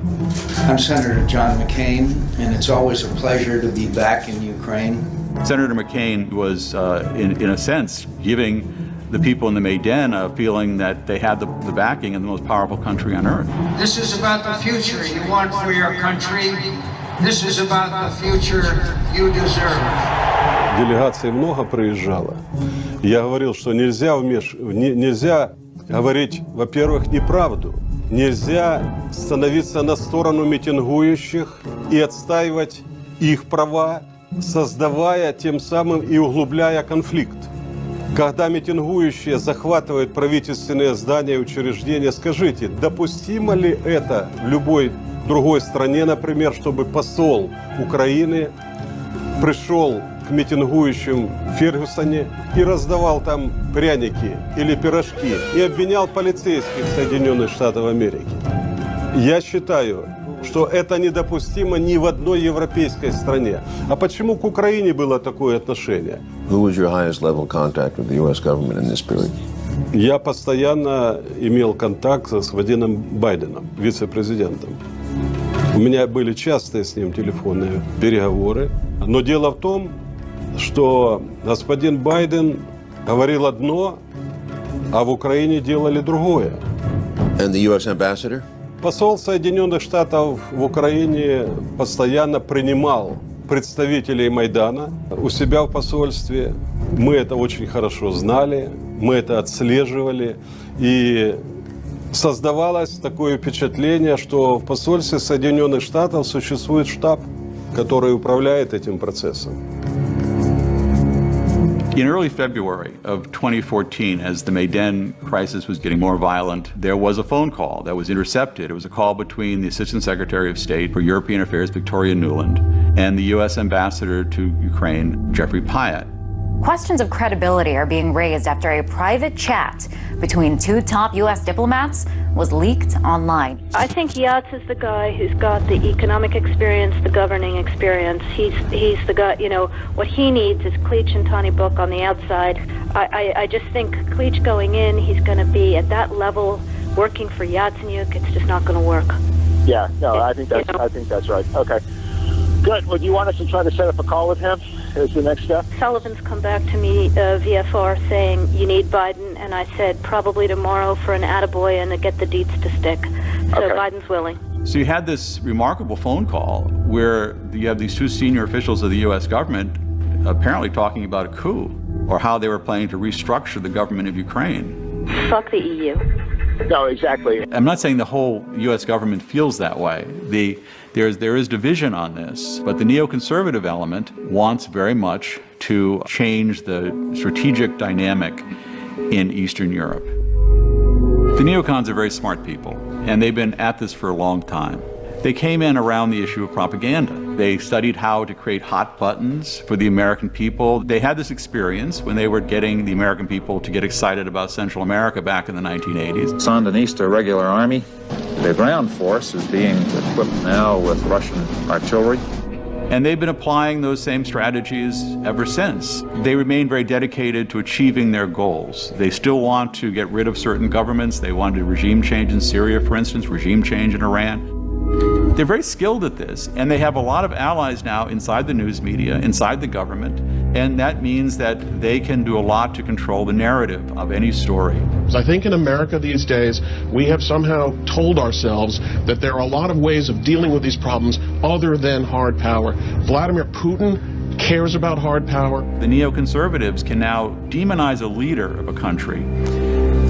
I'm Senator John McCain, and it's always a pleasure to be back in Ukraine. Senator McCain was, in a sense, giving the people in the Maidan a feeling that they had the backing of the most powerful country on earth. This is about the future you want for your country. This is about the future you deserve. Делегаций много приезжало. Я говорил, что нельзя говорить, во-первых, неправду. Нельзя становиться на сторону митингующих и отстаивать их права, создавая тем самым и углубляя конфликт. Когда митингующие захватывают правительственные здания и учреждения, скажите, допустимо ли это в любой другой стране, например, чтобы посол Украины пришел к митингующим в Фергюсоне и раздавал там пряники или пирожки и обвинял полицейских Соединенных Штатов Америки? Я считаю, что это недопустимо ни в одной европейской стране. А почему к Украине было такое отношение? Who was your highest level contact with the U.S. government in this period? Я постоянно имел контакт с господином Байденом, вице-президентом. У меня были частые с ним телефонные переговоры. Но дело в том, что господин Байден говорил одно, а в Украине делали другое. And the U.S. ambassador? Посол Соединенных Штатов в Украине постоянно принимал представителей Майдана у себя в посольстве. Мы это очень хорошо знали, мы это отслеживали. И создавалось такое впечатление, что в посольстве Соединенных Штатов существует штаб, который управляет этим процессом. In early February of 2014, as the Maidan crisis was getting more violent, there was a phone call that was intercepted. It was a call between the Assistant Secretary of State for European Affairs, Victoria Nuland, and the U.S. Ambassador to Ukraine, Jeffrey Pyatt. Questions of credibility are being raised after a private chat between two top U.S. diplomats was leaked online. I think Yats is the guy who's got the economic experience, the governing experience. He's the guy, you know, what he needs is Klitsch and Tony Book on the outside. I just think Klitsch going in, he's going to be at that level working for Yatsenyuk. It's just not going to work. Yeah, no, I think that's right. Okay. Good. Well, do you want us to try to set up a call with him as the next step? Sullivan's come back to me VFR saying you need Biden, and I said probably tomorrow for an attaboy and to get the deets to stick. So okay. Biden's willing. So you had this remarkable phone call where you have these two senior officials of the U.S. government apparently talking about a coup or how they were planning to restructure the government of Ukraine. Fuck the EU. No, exactly. I'm not saying the whole U.S. government feels that way. There is division on this, but the neoconservative element wants very much to change the strategic dynamic in Eastern Europe. The neocons are very smart people, and they've been at this for a long time. They came in around the issue of propaganda. They studied how to create hot buttons for the American people. They had this experience when they were getting the American people to get excited about Central America back in the 1980s. Sandinista regular army. The ground force is being equipped now with Russian artillery. And they've been applying those same strategies ever since. They remain very dedicated to achieving their goals. They still want to get rid of certain governments. They wanted regime change in Syria, for instance, regime change in Iran. They're very skilled at this, and they have a lot of allies now inside the news media, inside the government, and that means that they can do a lot to control the narrative of any story. I think in America these days, we have somehow told ourselves that there are a lot of ways of dealing with these problems other than hard power. Vladimir Putin cares about hard power. The neoconservatives can now demonize a leader of a country.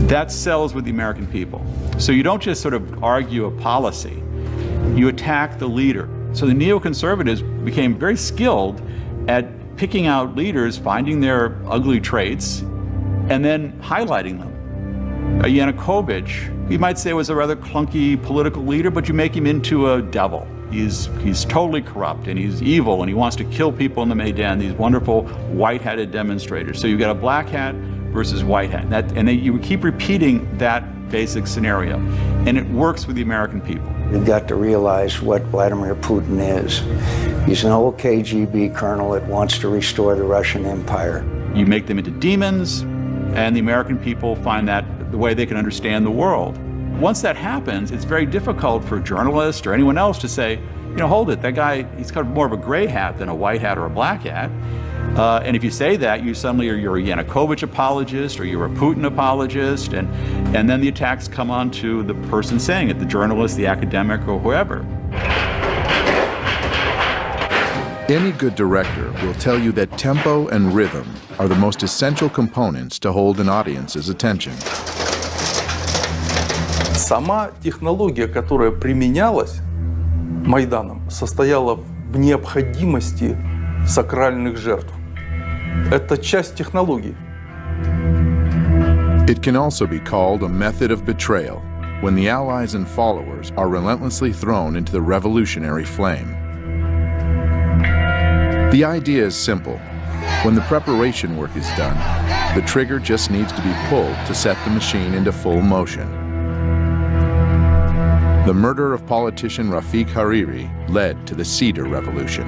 That sells with the American people. So you don't just sort of argue a policy. You attack the leader. So the neoconservatives became very skilled at picking out leaders, finding their ugly traits, and then highlighting them. Yanukovych, you might say, was a rather clunky political leader, but you make him into a devil. He's totally corrupt, and he's evil, and he wants to kill people in the Maidan, these wonderful white-hatted demonstrators. So you've got a black hat versus white hat. You keep repeating that basic scenario, and it works with the American people. You've got to realize what Vladimir Putin is. He's an old KGB colonel that wants to restore the Russian Empire. You make them into demons, and the American people find that the way they can understand the world. Once that happens, it's very difficult for a journalist or anyone else to say, you know, hold it, that guy, he's got more of a gray hat than a white hat or a black hat. And if you say that, you suddenly you're a Yanukovych apologist or you're a Putin apologist, and then the attacks come on to the person saying it, the journalist, the academic, or whoever. Any good director will tell you that tempo and rhythm are the most essential components to hold an audience's attention. Сама технология, которая применялась Майданом, состояла в необходимости сакральных жертв. Это часть технологии. It can also be called a method of betrayal, when the allies and followers are relentlessly thrown into the revolutionary flame. The idea is simple. When the preparation work is done, the trigger just needs to be pulled to set the machine into full motion. The murder of politician Rafiq Hariri led to the Cedar Revolution.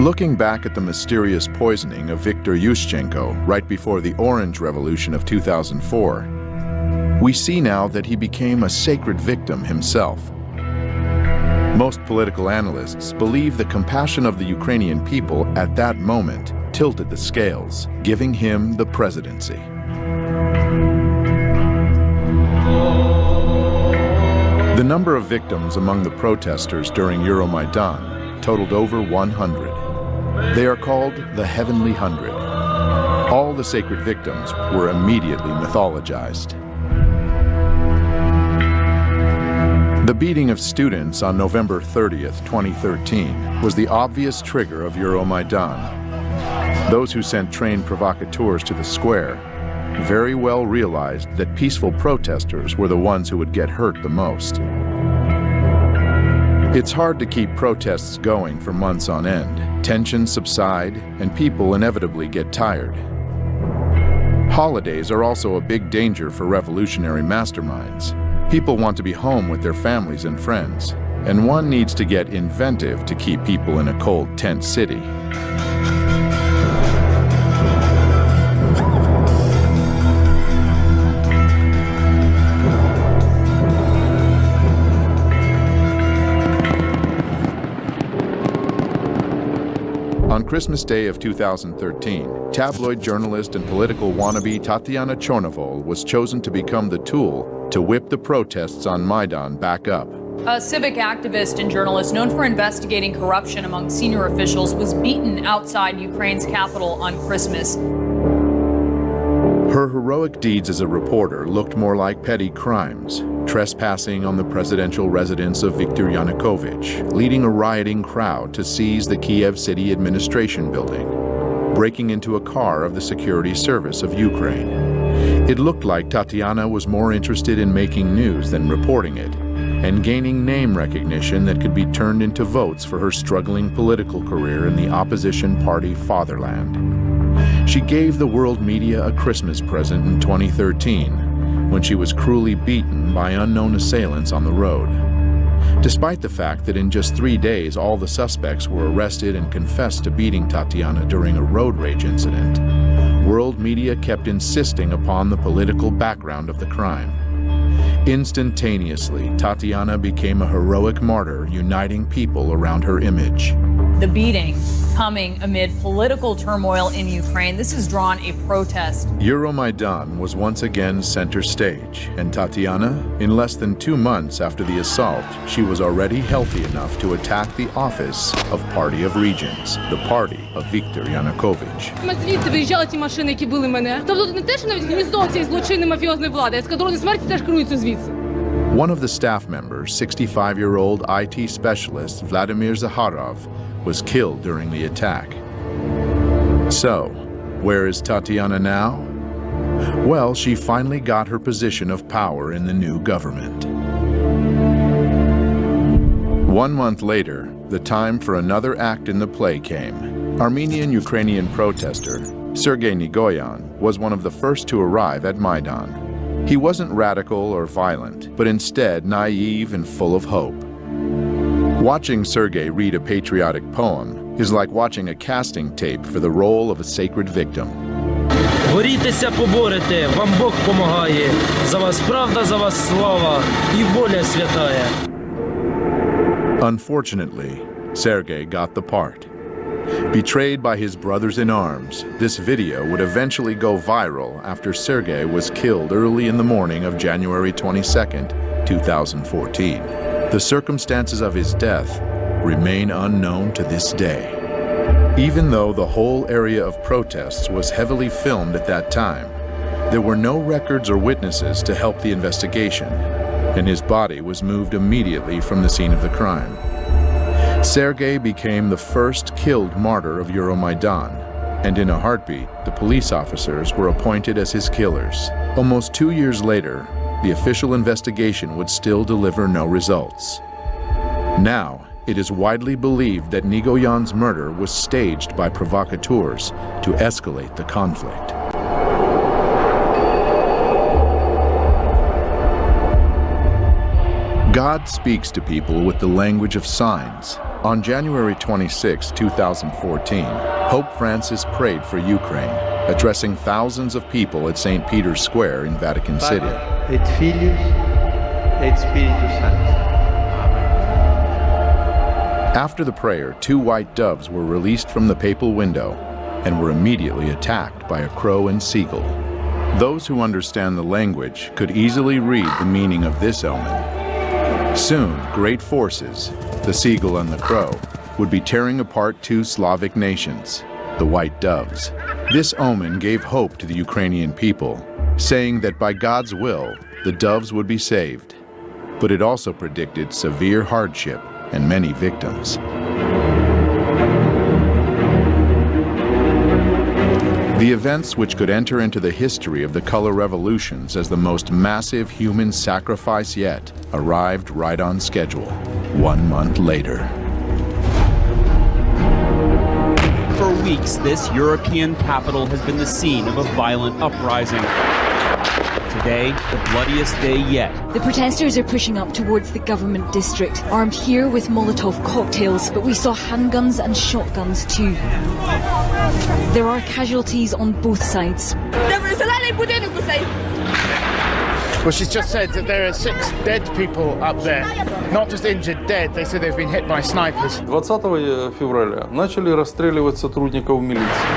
Looking back at the mysterious poisoning of Viktor Yushchenko right before the Orange Revolution of 2004, we see now that he became a sacred victim himself. Most political analysts believe the compassion of the Ukrainian people at that moment tilted the scales, giving him the presidency. The number of victims among the protesters during Euromaidan totaled over 100. They are called the Heavenly Hundred. All the sacred victims were immediately mythologized. The beating of students on November 30th, 2013 was the obvious trigger of Euromaidan. Those who sent trained provocateurs to the square very well realized that peaceful protesters were the ones who would get hurt the most. It's hard to keep protests going for months on end. Tensions subside, and people inevitably get tired. Holidays are also a big danger for revolutionary masterminds. People want to be home with their families and friends, and one needs to get inventive to keep people in a cold, tense city. On Christmas Day of 2013, tabloid journalist and political wannabe Tatiana Chornovol was chosen to become the tool to whip the protests on Maidan back up. A civic activist and journalist known for investigating corruption among senior officials was beaten outside Ukraine's capital on Christmas. Her heroic deeds as a reporter looked more like petty crimes, trespassing on the presidential residence of Viktor Yanukovych, leading a rioting crowd to seize the Kiev City Administration building, breaking into a car of the Security Service of Ukraine. It looked like Tatiana was more interested in making news than reporting it, and gaining name recognition that could be turned into votes for her struggling political career in the opposition party Fatherland. She gave the world media a Christmas present in 2013, when she was cruelly beaten by unknown assailants on the road. Despite the fact that in just 3 days all the suspects were arrested and confessed to beating Tatiana during a road rage incident, world media kept insisting upon the political background of the crime. Instantaneously, Tatiana became a heroic martyr, uniting people around her image. The beating coming amid political turmoil in Ukraine. This has drawn a protest. Euromaidan was once again center stage, and Tatiana, in less than 2 months after the assault, she was already healthy enough to attack the office of Party of Regions, the party of Viktor Yanukovych. Звідти виїжджали ті машини, які били мене. Тобто тут не те, що навіть гніздо цієї злочинної мафіозної влади, а ескадрони смерті теж керуються звідси. One of the staff members, 65-year-old IT specialist Vladimir Zakharov, was killed during the attack. So, where is Tatiana now? Well, she finally got her position of power in the new government. 1 month later, the time for another act in the play came. Armenian-Ukrainian protester Sergei Nigoyan was one of the first to arrive at Maidan. He wasn't radical or violent, but instead naive and full of hope. Watching Sergei read a patriotic poem is like watching a casting tape for the role of a sacred victim. Борітеся, поборете, вам Бог помагає. За вас правда, за вас слава і воля святая. Unfortunately, Sergei got the part. Betrayed by his brothers in arms, this video would eventually go viral after Sergei was killed early in the morning of January 22nd, 2014. The circumstances of his death remain unknown to this day. Even though the whole area of protests was heavily filmed at that time, there were no records or witnesses to help the investigation, and his body was moved immediately from the scene of the crime. Sergei became the first killed martyr of Euromaidan, and in a heartbeat, the police officers were appointed as his killers. Almost 2 years later, the official investigation would still deliver no results. Now, it is widely believed that Nigoyan's murder was staged by provocateurs to escalate the conflict. God speaks to people with the language of signs. On January 26, 2014, Pope Francis prayed for Ukraine, addressing thousands of people at St. Peter's Square in Vatican City. Et Filius et Spiritus Sanctus. After the prayer, 2 white doves were released from the papal window and were immediately attacked by a crow and seagull. Those who understand the language could easily read the meaning of this omen. Soon, great forces, the seagull and the crow, would be tearing apart 2 Slavic nations, the white doves. This omen gave hope to the Ukrainian people, saying that by God's will, the doves would be saved. But it also predicted severe hardship and many victims. The events which could enter into the history of the color revolutions as the most massive human sacrifice yet arrived right on schedule, 1 month later. For weeks, this European capital has been the scene of a violent uprising. Today, the bloodiest day yet. The protesters are pushing up towards the government district, armed here with Molotov cocktails, but we saw handguns and shotguns too. There are casualties on both sides. Well, she's just said that there are 6 dead people up there, not just injured, dead. They said they've been hit by snipers. 20 февраля начали расстреливать сотрудников милиции.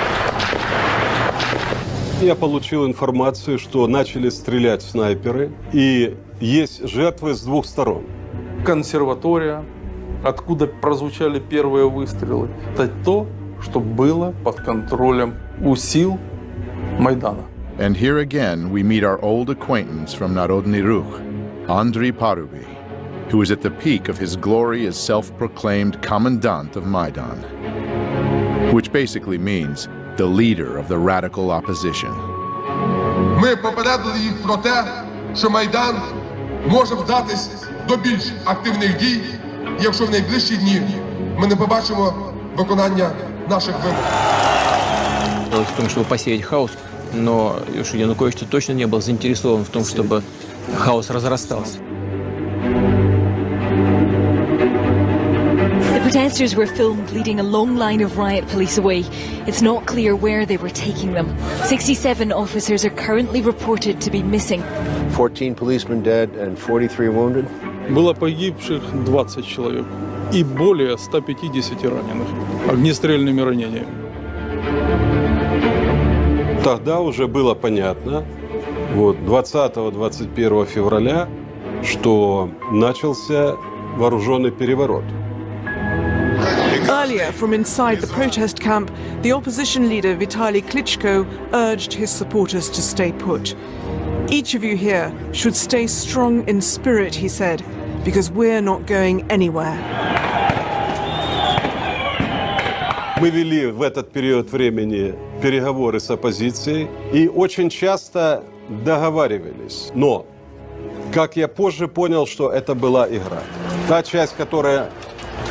Я получил информацию, что начали стрелять снайперы, и есть жертвы с 2 сторон. Консерватория, откуда прозвучали первые выстрелы, это то, что было под контролем у сил Майдана. And here again we meet our old acquaintance from Narodny Ruch, Andriy Paruby, who is at the peak of his glory as self-proclaimed commandant of Maidan, which basically means the leader of the radical opposition. Ми попередили їх про те, що Майдан може вдатись до більш активних дій, якщо в найближчі дні ми не побачимо виконання наших вимог. Дело в том, чтобы посеять хаос, но Янукович точно не был заинтересован в том, чтобы хаос разрастался. The protesters were filmed leading a long line of riot police away. It's not clear where they were taking them. 67 officers are currently reported to be missing. 14 policemen dead and 43 wounded. Было погибших 20 человек и более 150 раненых огнестрельными ранениями. Тогда уже было понятно, 20-21 февраля, что начался вооруженный переворот. Earlier, from inside the protest camp, the opposition leader Vitaly Klitschko urged his supporters to stay put. Each of you here should stay strong in spirit, he said, because we're not going anywhere. Мы вели в этот период времени переговоры с оппозицией и очень часто договаривались. Но, как я позже понял, что это была игра. Та часть, которая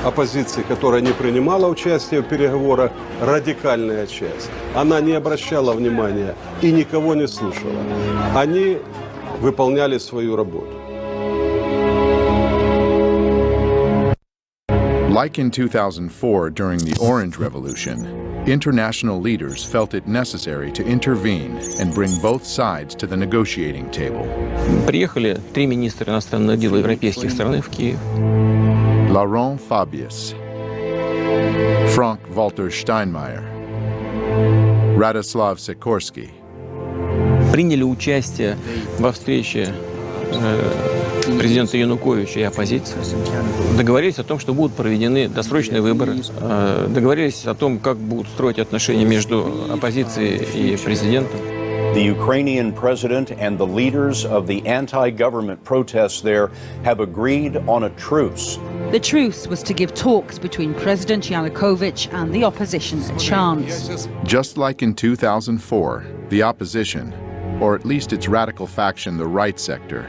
оппозиции, которая не принимала участие в переговорах, радикальная часть. Она не обращала внимания и никого не слушала. Они выполняли свою работу. Like in 2004 during the Orange Revolution, international leaders felt it necessary to intervene and bring both sides to the negotiating table. Приехали 3 министра иностранных дел европейских стран в Киев. Laurent Fabius, Frank-Walter Steinmeier, Radoslav Sikorski. Приняли участие во встрече президента Януковича и оппозиции. Договорились о том, что будут проведены досрочные выборы. Договорились о том, как будут строить отношения между оппозицией и президентом. The Ukrainian president and the leaders of the anti-government protests there have agreed on a truce. The truce was to give talks between President Yanukovych and the opposition a chance. Just like in 2004, the opposition, or at least its radical faction, the Right Sector,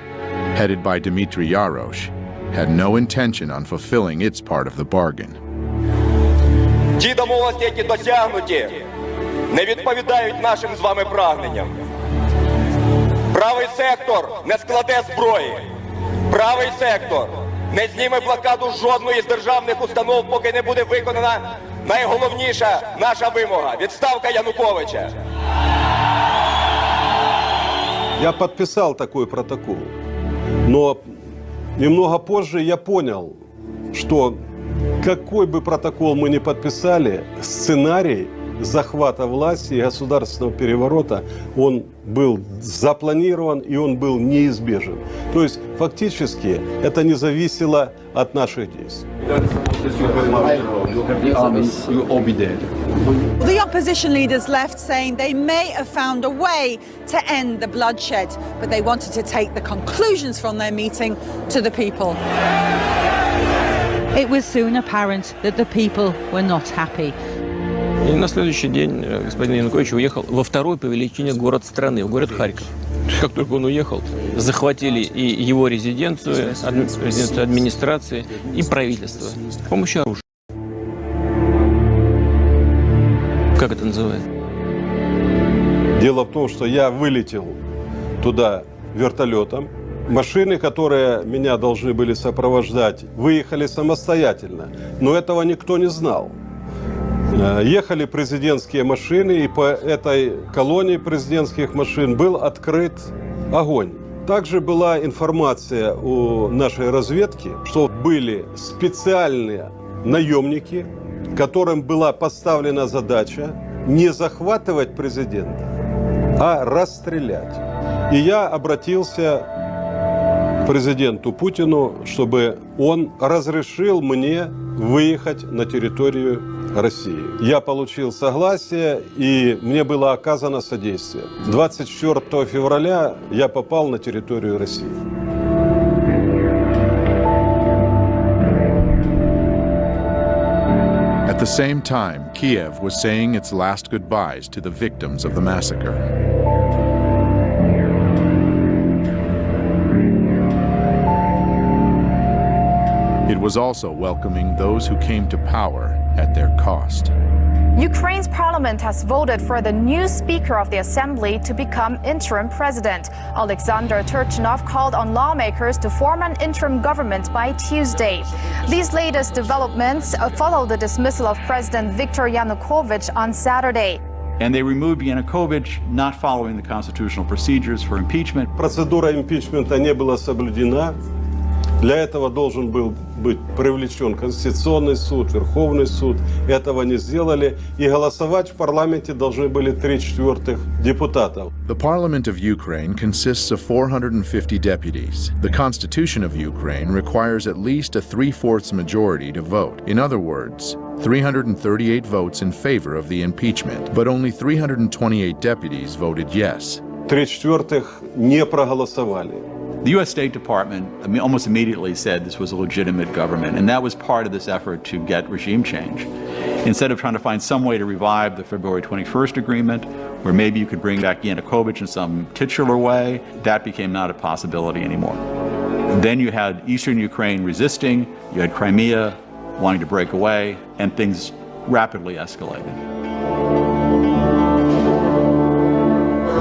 headed by Dmitry Yarosh, had no intention on fulfilling its part of the bargain. Ті домовленості, які досягнуті, не відповідають нашим з вами прагненням. Правий сектор не складе зброї. Правий сектор не зніме блокаду жодної з державних установ, поки не буде виконана найголовніша наша вимога – відставка Януковича. Я подписал такой протокол, но немного позже я понял, что какой бы протокол мы ни подписали, сценарий захвата власти и государственного переворота, он был запланирован и он был неизбежен. То есть фактически это не зависело от наших действий. The opposition leaders left saying they may have found a way to end the bloodshed, but they wanted to take the conclusions from their meeting to the people. It was soon apparent that the people were not happy. И на следующий день господин Янукович уехал во второй по величине город страны, в город Харьков. Как только он уехал, захватили и его резиденцию, резиденцию администрации и правительство с помощью оружия. Как это называется? Дело в том, что я вылетел туда вертолетом. Машины, которые меня должны были сопровождать, выехали самостоятельно, но этого никто не знал. Ехали президентские машины, и по этой колонне президентских машин был открыт огонь. Также была информация у нашей разведки, что были специальные наемники, которым была поставлена задача не захватывать президента, а расстрелять. И я обратился к президенту Путину, чтобы он разрешил мне выехать на территорию России. Я получил согласие, и мне было оказано содействие. 24 февраля я попал на территорию России. At the same time, Kiev was saying its last goodbyes to the victims of the massacre. It was also welcoming those who came to power at their cost. Ukraine's parliament has voted for the new speaker of the assembly to become interim president. Alexander Turchinov called on lawmakers to form an interim government by Tuesday. These latest developments follow the dismissal of President Viktor Yanukovych on Saturday. And they removed Yanukovych, not following the constitutional procedures for impeachment. Процедура импичмента не была соблюдена. Для этого должен был быть привлечен Конституционный суд, Верховный суд. Этого не сделали. И голосовать в парламенте должны были 3/4 депутатов. The parliament of Ukraine consists of 450 deputies. The constitution of Ukraine requires at least a 3/4 majority to vote. In other words, 338 votes in favor of the impeachment, but only 328 deputies voted yes. 3/4 не проголосовали. The U.S. State Department almost immediately said this was a legitimate government, and that was part of this effort to get regime change. Instead of trying to find some way to revive the February 21st agreement, where maybe you could bring back Yanukovych in some titular way, that became not a possibility anymore. Then you had eastern Ukraine resisting, you had Crimea wanting to break away, and things rapidly escalated.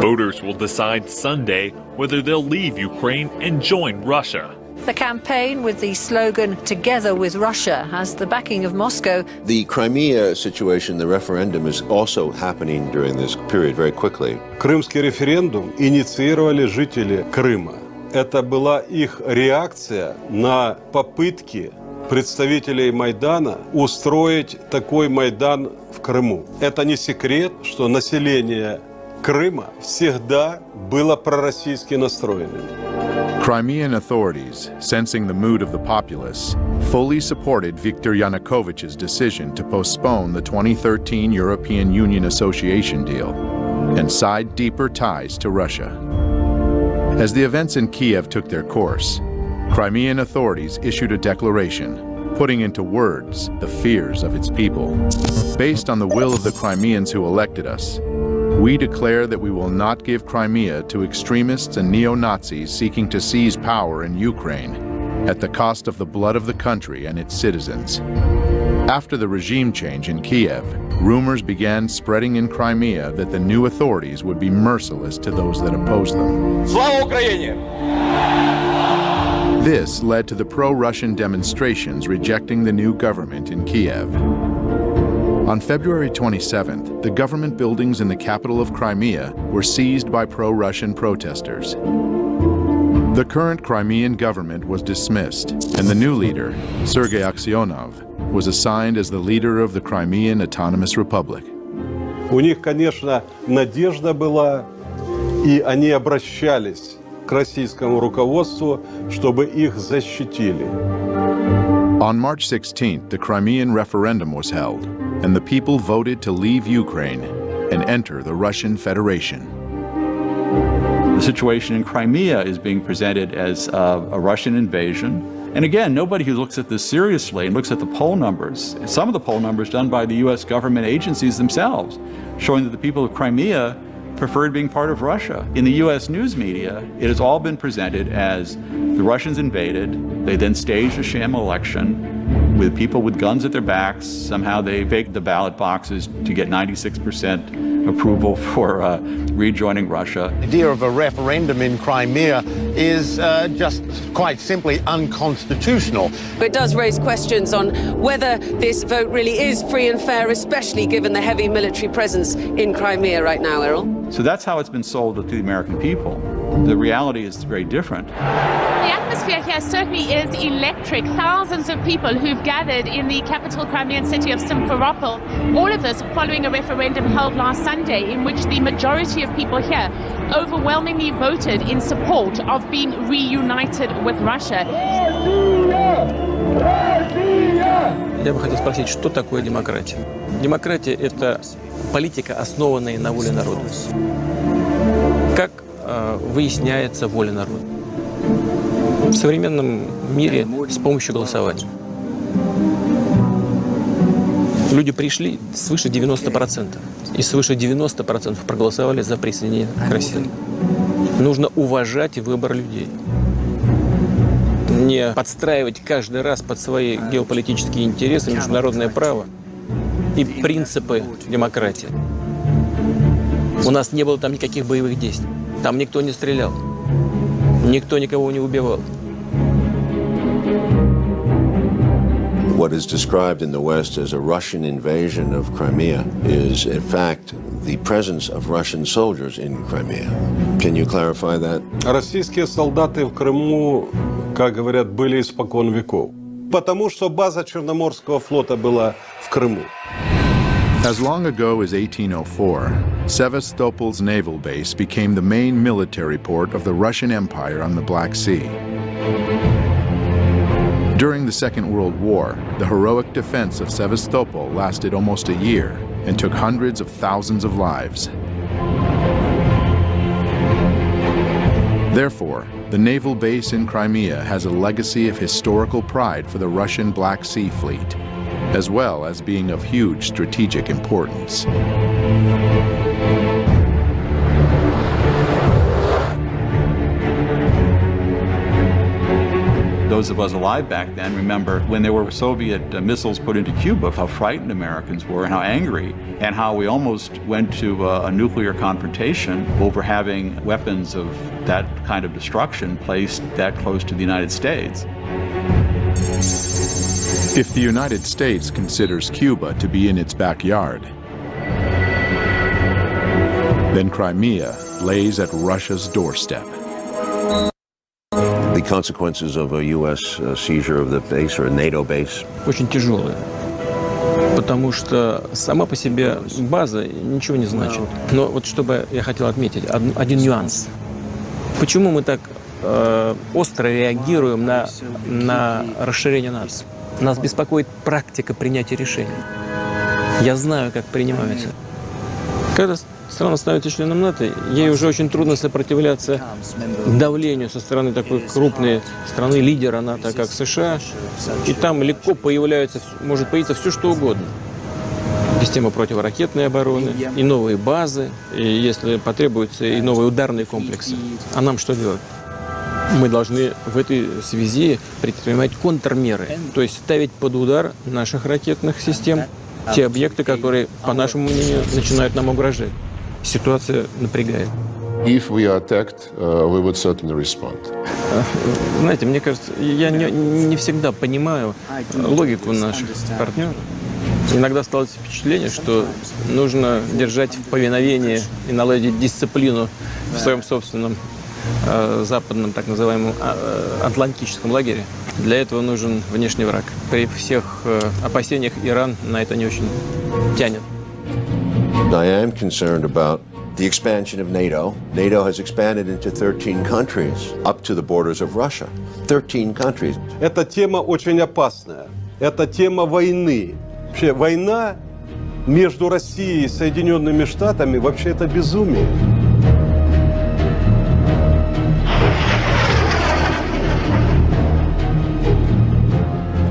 Voters will decide Sunday whether they'll leave Ukraine and join Russia. The campaign with the slogan "Together with Russia" has the backing of Moscow. The Crimea situation, the referendum, is also happening during this period very quickly. Крымский референдум инициировали жители Крыма. Это была их реакция на попытки представителей Майдана устроить такой Майдан в Крыму. Это не секрет, что население Крыма всегда было пророссийски настроенным. Crimean authorities, sensing the mood of the populace, fully supported Viktor Yanukovych's decision to postpone the 2013 European Union Association deal and side deeper ties to Russia. As the events in Kiev took their course, Crimean authorities issued a declaration, putting into words the fears of its people. Based on the will of the Crimeans who elected us, we declare that we will not give Crimea to extremists and neo-Nazis seeking to seize power in Ukraine at the cost of the blood of the country and its citizens. After the regime change in Kiev, rumors began spreading in Crimea that the new authorities would be merciless to those that opposed them. Слава Україні! This led to the pro-Russian demonstrations rejecting the new government in Kiev. On February 27th, the government buildings in the capital of Crimea were seized by pro-Russian protesters. The current Crimean government was dismissed, and the new leader, Sergei Aksyonov, was assigned as the leader of the Crimean Autonomous Republic. У них, конечно, надежда была, и они обращались к российскому руководству, чтобы их защитили. On March 16th, the Crimean referendum was held, and the people voted to leave Ukraine and enter the Russian Federation. The situation in Crimea is being presented as a Russian invasion. And again, nobody who looks at this seriously and looks at the poll numbers, some of the poll numbers done by the US government agencies themselves, showing that the people of Crimea preferred being part of Russia. In the US news media, it has all been presented as the Russians invaded, they then staged a sham election with people with guns at their backs. Somehow they faked the ballot boxes to get 96% approval for rejoining Russia. The idea of a referendum in Crimea is just quite simply unconstitutional. It does raise questions on whether this vote really is free and fair, especially given the heavy military presence in Crimea right now, Errol. So that's how it's been sold to the American people. The reality is very different. The atmosphere here certainly is electric. Thousands of people who've gathered in the capital Crimean city of Simferopol. All of this following a referendum held last Sunday in which the majority of people here overwhelmingly voted in support of being reunited with Russia. Я бы хотел спросить, что такое демократия? Демократия – это политика, основанная на воле народа. Как выясняется воля народа? В современном мире с помощью голосования. Люди пришли свыше 90%, и свыше 90% проголосовали за присоединение к России. Нужно уважать выбор людей. Не подстраивать каждый раз под свои геополитические интересы, международное право и принципы демократии. У нас не было там никаких боевых действий. Там никто не стрелял. Никто никого не убивал. What is described in the West as a Russian invasion of Crimea is, in fact, the presence of Russian soldiers in Crimea. Can you clarify that? Российские солдаты в Крыму, как говорят, были испокон веков. Потому что база Черноморского флота была в Крыму. As long ago as 1804, Sevastopol's naval base became the main military port of the Russian Empire on the Black Sea. During the Second World War, the heroic defense of Sevastopol lasted almost a year and took hundreds of thousands of lives. Therefore, the naval base in Crimea has a legacy of historical pride for the Russian Black Sea Fleet, as well as being of huge strategic importance. Those those of us alive back then remember when there were Soviet missiles put into Cuba, how frightened Americans were and how angry, and how we almost went to a nuclear confrontation over having weapons of that kind of destruction placed that close to the United States. If the United States considers Cuba to be in its backyard, then Crimea lays at Russia's doorstep. The consequences of a U.S. seizure of the base or a NATO base? Очень тяжелые, потому что сама по себе база ничего не значит. Но вот чтобы я хотел отметить один нюанс. Почему мы так остро реагируем на расширение НАТО? Нас беспокоит практика принятия решений. Я знаю, как принимаются. Когда страна становится членом НАТО, ей уже очень трудно сопротивляться давлению со стороны такой крупной страны, лидера НАТО, как США. И там легко может появиться все, что угодно. Система противоракетной обороны, и новые базы, и, если потребуется, и новые ударные комплексы. А нам что делать? Мы должны в этой связи предпринимать контрмеры, то есть ставить под удар наших ракетных систем те объекты, которые, по нашему мнению, начинают нам угрожать. Ситуация напрягает. If we are attacked, we would certainly respond. Знаете, мне кажется, я не всегда понимаю логику наших партнеров. Иногда осталось впечатление, что нужно держать в повиновении и наладить дисциплину в своем собственном западном, так называемом, атлантическом лагере. Для этого нужен внешний враг. При всех опасениях Иран на это не очень тянет. I am concerned about the expansion of NATO. NATO has expanded into 13 countries, up to the borders of Russia. 13 countries. Эта тема очень опасная. Это тема войны. Вообще, война между Россией и Соединенными Штатами вообще это безумие.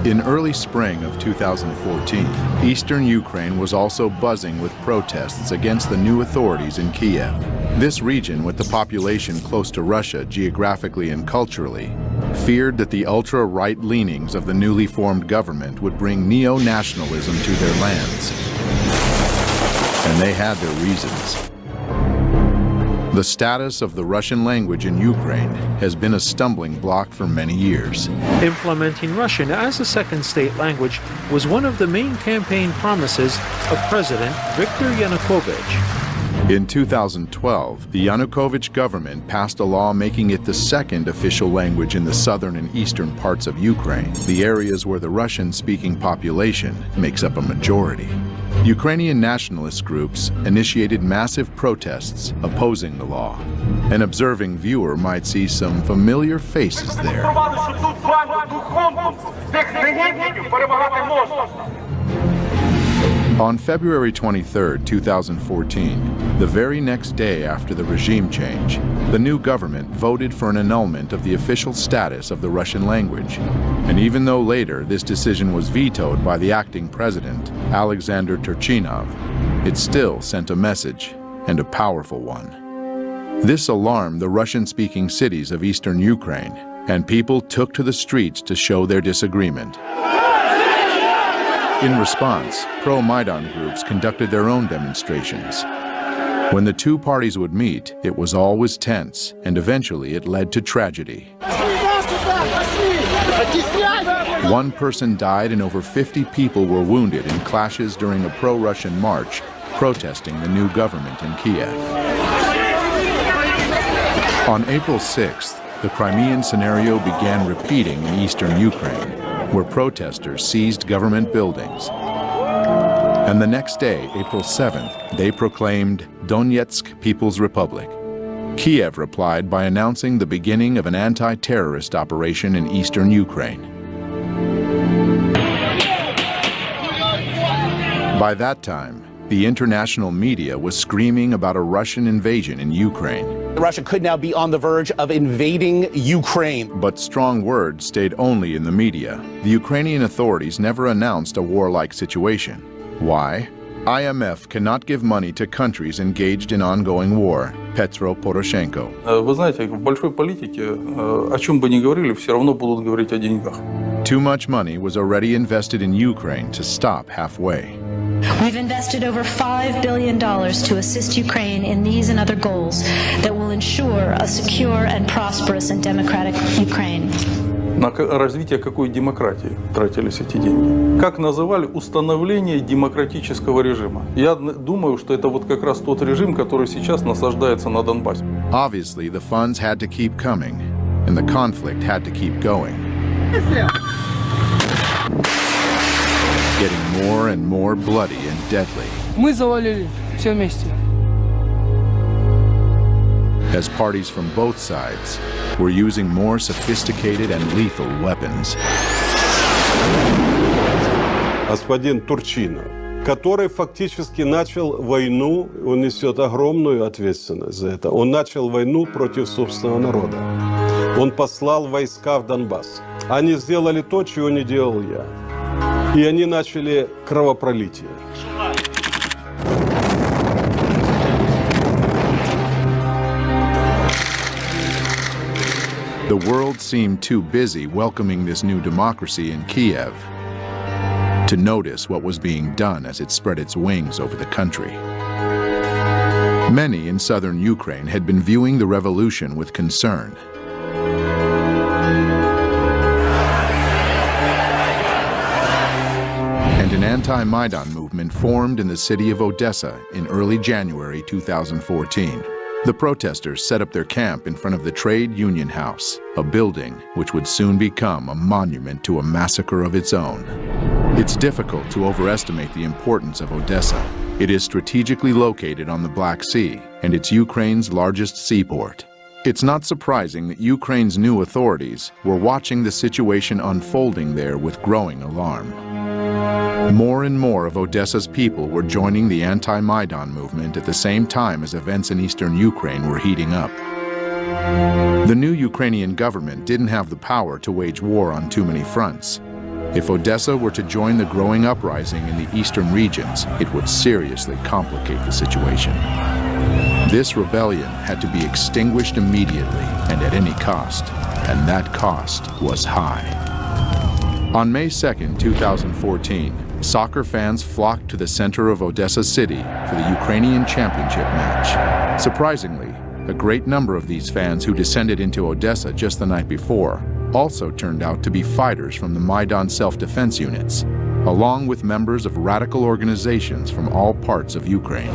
In early spring of 2014, eastern Ukraine was also buzzing with protests against the new authorities in Kiev. This region, with the population close to Russia geographically and culturally, feared that the ultra-right leanings of the newly formed government would bring neo-nationalism to their lands. And they had their reasons. The status of the Russian language in Ukraine has been a stumbling block for many years. Implementing Russian as a second state language was one of the main campaign promises of President Viktor Yanukovych. In 2012, the Yanukovych government passed a law making it the second official language in the southern and eastern parts of Ukraine, the areas where the Russian-speaking population makes up a majority. Ukrainian nationalist groups initiated massive protests opposing the law. An observing viewer might see some familiar faces there. On February 23, 2014, the very next day after the regime change, the new government voted for an annulment of the official status of the Russian language. And even though later this decision was vetoed by the acting president, Alexander Turchinov, it still sent a message, and a powerful one. This alarmed the Russian-speaking cities of eastern Ukraine, and people took to the streets to show their disagreement. In response, pro-Maidan groups conducted their own demonstrations. When the two parties would meet, it was always tense, and eventually it led to tragedy. One person died and over 50 people were wounded in clashes during a pro-Russian march protesting the new government in Kiev. On April 6th, the Crimean scenario began repeating in eastern Ukraine, where protesters seized government buildings. And the next day, April 7th, they proclaimed Donetsk People's Republic. Kiev replied by announcing the beginning of an anti-terrorist operation in eastern Ukraine. By that time, the international media was screaming about a Russian invasion in Ukraine. Russia could now be on the verge of invading Ukraine. But strong words stayed only in the media. The Ukrainian authorities never announced a warlike situation. Why? IMF cannot give money to countries engaged in ongoing war. Petro Poroshenko. Вы знаете, в большой политике, о чем бы ни говорили, все равно будут говорить о деньгах. Too much money was already invested in Ukraine to stop halfway. We've invested over $5 billion to assist Ukraine in these and other goals that will ensure a secure and prosperous and democratic Ukraine. На развитие какой демократии тратились эти деньги? Как называли установление демократического режима? Я думаю, что это вот как раз тот режим, который сейчас насаждается на Донбассе. Obviously, the funds had to keep coming, and the conflict had to keep going. Getting more and more bloody and deadly. Мы завалили все вместе. As parties from both sides were using more sophisticated and lethal weapons. Господин Турчинов, который фактически начал войну, он несет огромную ответственность за это. Он начал войну против собственного народа. Он послал войска в Донбасс. Они сделали то, чего не делал я. И они начали кровопролитие. The world seemed too busy welcoming this new democracy in Kiev to notice what was being done as it spread its wings over the country. Many in southern Ukraine had been viewing the revolution with concern. And an anti-Maidan movement formed in the city of Odessa in early January 2014. The protesters set up their camp in front of the Trade Union House, a building which would soon become a monument to a massacre of its own. It's difficult to overestimate the importance of Odessa. It is strategically located on the Black Sea, and it's Ukraine's largest seaport. It's not surprising that Ukraine's new authorities were watching the situation unfolding there with growing alarm. More and more of Odessa's people were joining the anti-Maidan movement at the same time as events in eastern Ukraine were heating up. The new Ukrainian government didn't have the power to wage war on too many fronts. If Odessa were to join the growing uprising in the eastern regions, it would seriously complicate the situation. This rebellion had to be extinguished immediately and at any cost, and that cost was high. On May 2, 2014, soccer fans flocked to the center of Odessa City for the Ukrainian championship match. Surprisingly, a great number of these fans who descended into Odessa just the night before also turned out to be fighters from the Maidan self-defense units, along with members of radical organizations from all parts of Ukraine.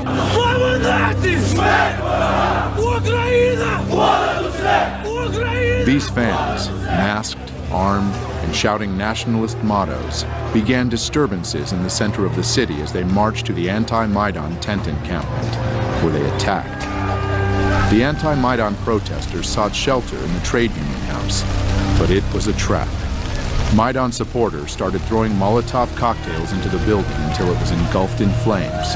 These fans, masked, armed, and shouting nationalist mottos, began disturbances in the center of the city as they marched to the anti-Maidan tent encampment, where they attacked. The anti-Maidan protesters sought shelter in the Trade Union House, but it was a trap. Maidan supporters started throwing Molotov cocktails into the building until it was engulfed in flames.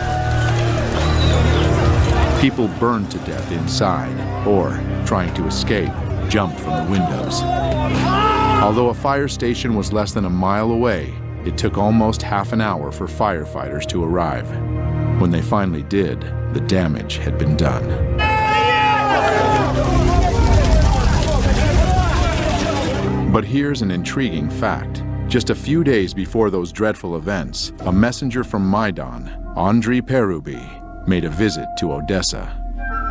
People burned to death inside, or, trying to escape, jumped from the windows. Although a fire station was less than a mile away, it took almost half an hour for firefighters to arrive. When they finally did, the damage had been done. But here's an intriguing fact. Just a few days before those dreadful events, a messenger from Maidan, Andriy Perubi, made a visit to Odessa.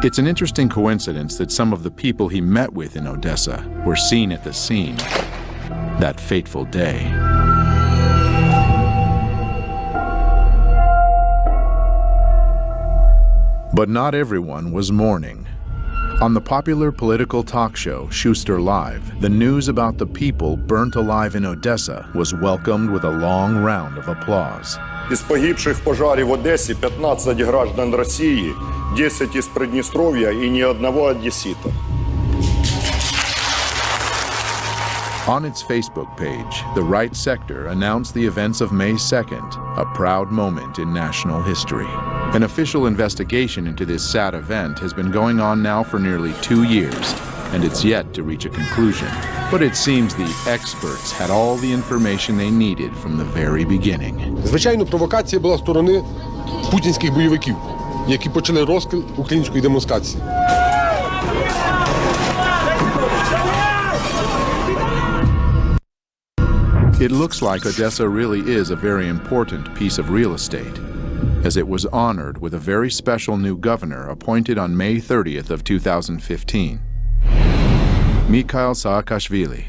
It's an interesting coincidence that some of the people he met with in Odessa were seen at the scene that fateful day. But not everyone was mourning. On the popular political talk show Schuster Live, the news about the people burnt alive in Odessa was welcomed with a long round of applause. Из погибших в пожаре в Одессе 15 граждан России, 10 из Приднестровья и ни одного одессита. On its Facebook page, the right sector announced the events of May 2nd, a proud moment in national history. An official investigation into this sad event has been going on now for nearly 2 years, and it's yet to reach a conclusion. But it seems the experts had all the information they needed from the very beginning. Звичайно, провокація була з сторони путінських бойовиків, які почали розкол української демонстрації. It looks like Odessa really is a very important piece of real estate, as it was honored with a very special new governor appointed on May 30th of 2015. Mikhail Saakashvili,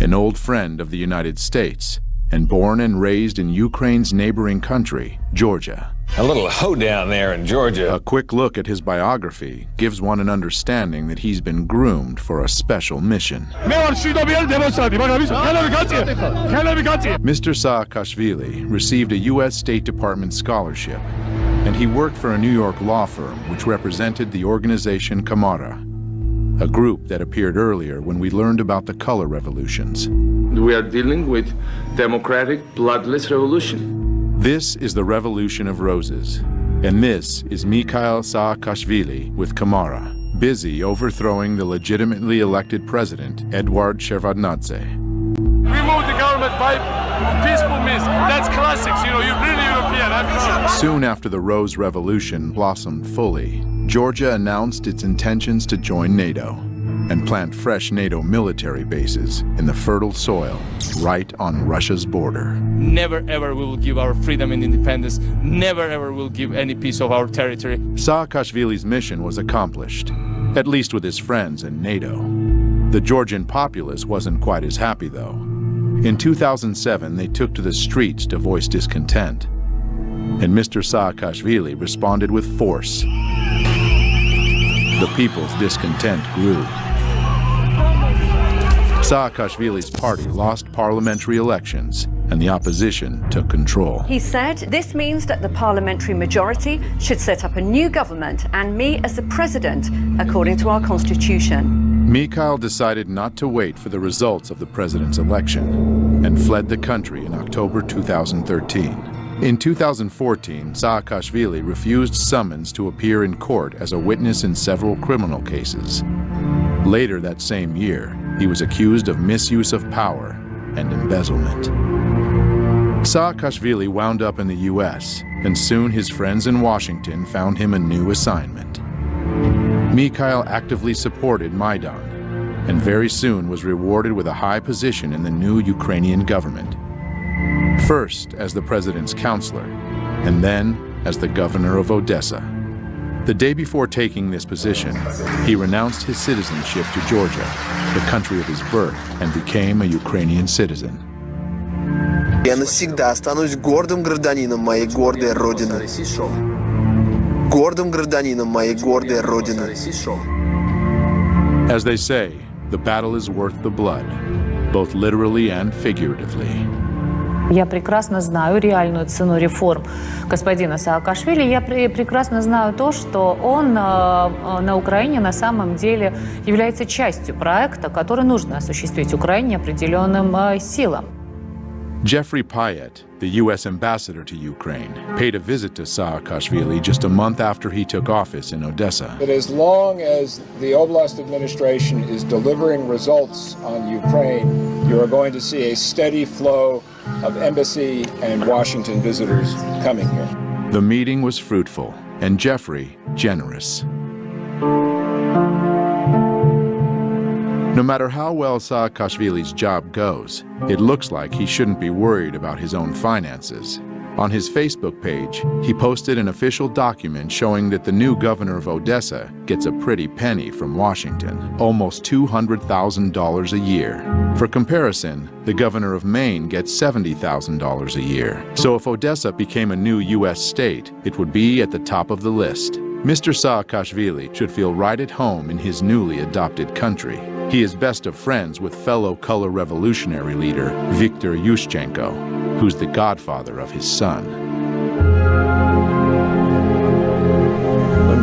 an old friend of the United States, and born and raised in Ukraine's neighboring country, Georgia. A little hoedown there in Georgia. A quick look at his biography gives one an understanding that he's been groomed for a special mission. Mr. Saakashvili received a U.S. State Department scholarship, and he worked for a New York law firm which represented the organization Kamara, a group that appeared earlier when we learned about the color revolutions. We are dealing with democratic, bloodless revolution. This is the Revolution of Roses, and this is Mikhail Saakashvili with Kamara, busy overthrowing the legitimately elected president, Eduard Shevardnadze. Remove the government by peaceful means. That's classics, you know, you're really European, I'm sure. Soon after the Rose Revolution blossomed fully, Georgia announced its intentions to join NATO and plant fresh NATO military bases in the fertile soil right on Russia's border. Never ever we will give our freedom and independence. Never ever will give any piece of our territory. Saakashvili's mission was accomplished, at least with his friends in NATO. The Georgian populace wasn't quite as happy, though. In 2007, they took to the streets to voice discontent, and Mr. Saakashvili responded with force. The people's discontent grew. Saakashvili's party lost parliamentary elections, and the opposition took control. He said this means that the parliamentary majority should set up a new government and me as the president, according to our constitution. Mikhail decided not to wait for the results of the president's election and fled the country in October 2013. In 2014, Saakashvili refused summons to appear in court as a witness in several criminal cases. Later that same year, he was accused of misuse of power and embezzlement. Saakashvili wound up in the U.S., and soon his friends in Washington found him a new assignment. Mikhail actively supported Maidan, and very soon was rewarded with a high position in the new Ukrainian government. First as the president's counselor, and then as the governor of Odessa. The day before taking this position, he renounced his citizenship to Georgia, the country of his birth, and became a Ukrainian citizen. Я навсегда останусь гордым гражданином моей гордой родины. Гордым гражданином моей гордой родины. As they say, the battle is worth the blood, both literally and figuratively. Я прекрасно знаю реальную цену реформ господина Саакашвили. Я прекрасно знаю то, что он на Украине на самом деле является частью проекта, который нужно осуществить Украине определенным силам. Jeffrey Payet, the U.S. ambassador to Ukraine, paid a visit to Saakashvili just a month after he took office in Odessa. But as long as the Oblast administration is delivering results on Ukraine, you are going to see a steady flow of embassy and Washington visitors coming here. The meeting was fruitful, and Jeffrey generous. No matter how well Saakashvili's job goes, it looks like he shouldn't be worried about his own finances. On his Facebook page, he posted an official document showing that the new governor of Odessa gets a pretty penny from Washington, almost $200,000 a year. For comparison, the governor of Maine gets $70,000 a year. So if Odessa became a new U.S. state, it would be at the top of the list. Mr. Saakashvili should feel right at home in his newly adopted country. He is best of friends with fellow color revolutionary leader Viktor Yushchenko, who's the godfather of his son.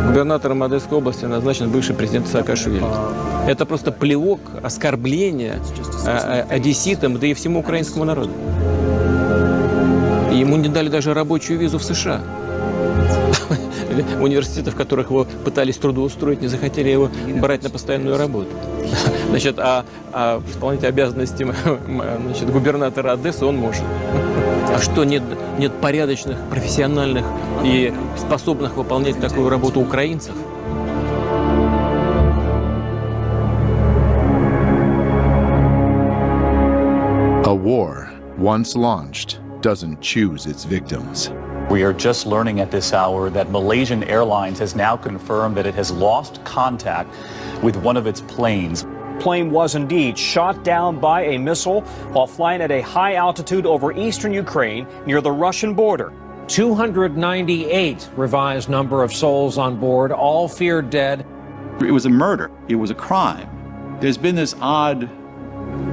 Губернатором Одесской области назначен бывший президент Саакашвили. Это просто плевок, оскорбление одесситам, да и всему украинскому народу. Ему не дали даже рабочую визу в США. Университеты, в которых его пытались трудоустроить, не захотели его брать на постоянную работу. Значит, исполнять обязанности губернатора Одессы он может. А что, нет порядочных, профессиональных и способных выполнять такую работу украинцев? A war, once launched, doesn't choose its victims. We are just learning at this hour that Malaysian Airlines has now confirmed that it has lost contact with one of its planes. Plane was indeed shot down by a missile while flying at a high altitude over eastern Ukraine near the Russian border. 298 revised number of souls on board, all feared dead. It was a murder. It was a crime. There's been this odd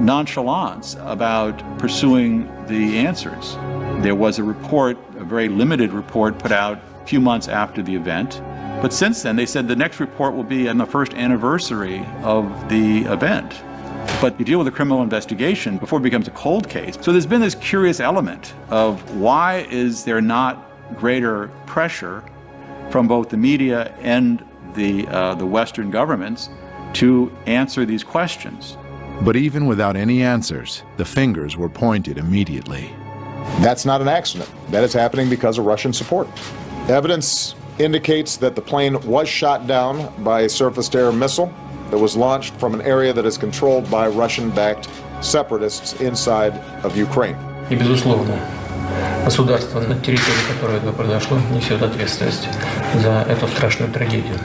nonchalance about pursuing the answers. There was a report, a very limited report, put out a few months after the event. But since then, they said the next report will be on the first anniversary of the event. But you deal with a criminal investigation before it becomes a cold case. So there's been this curious element of why is there not greater pressure from both the media and the Western governments to answer these questions. But even without any answers, the fingers were pointed immediately. That's not an accident. That is happening because of Russian support. Evidence indicates that the plane was shot down by a surface-to-air missile that was launched from an area that is controlled by Russian-backed separatists inside of Ukraine. И, безусловно, государство, на территории которого это произошло, несет ответственность за эту страшную трагедию.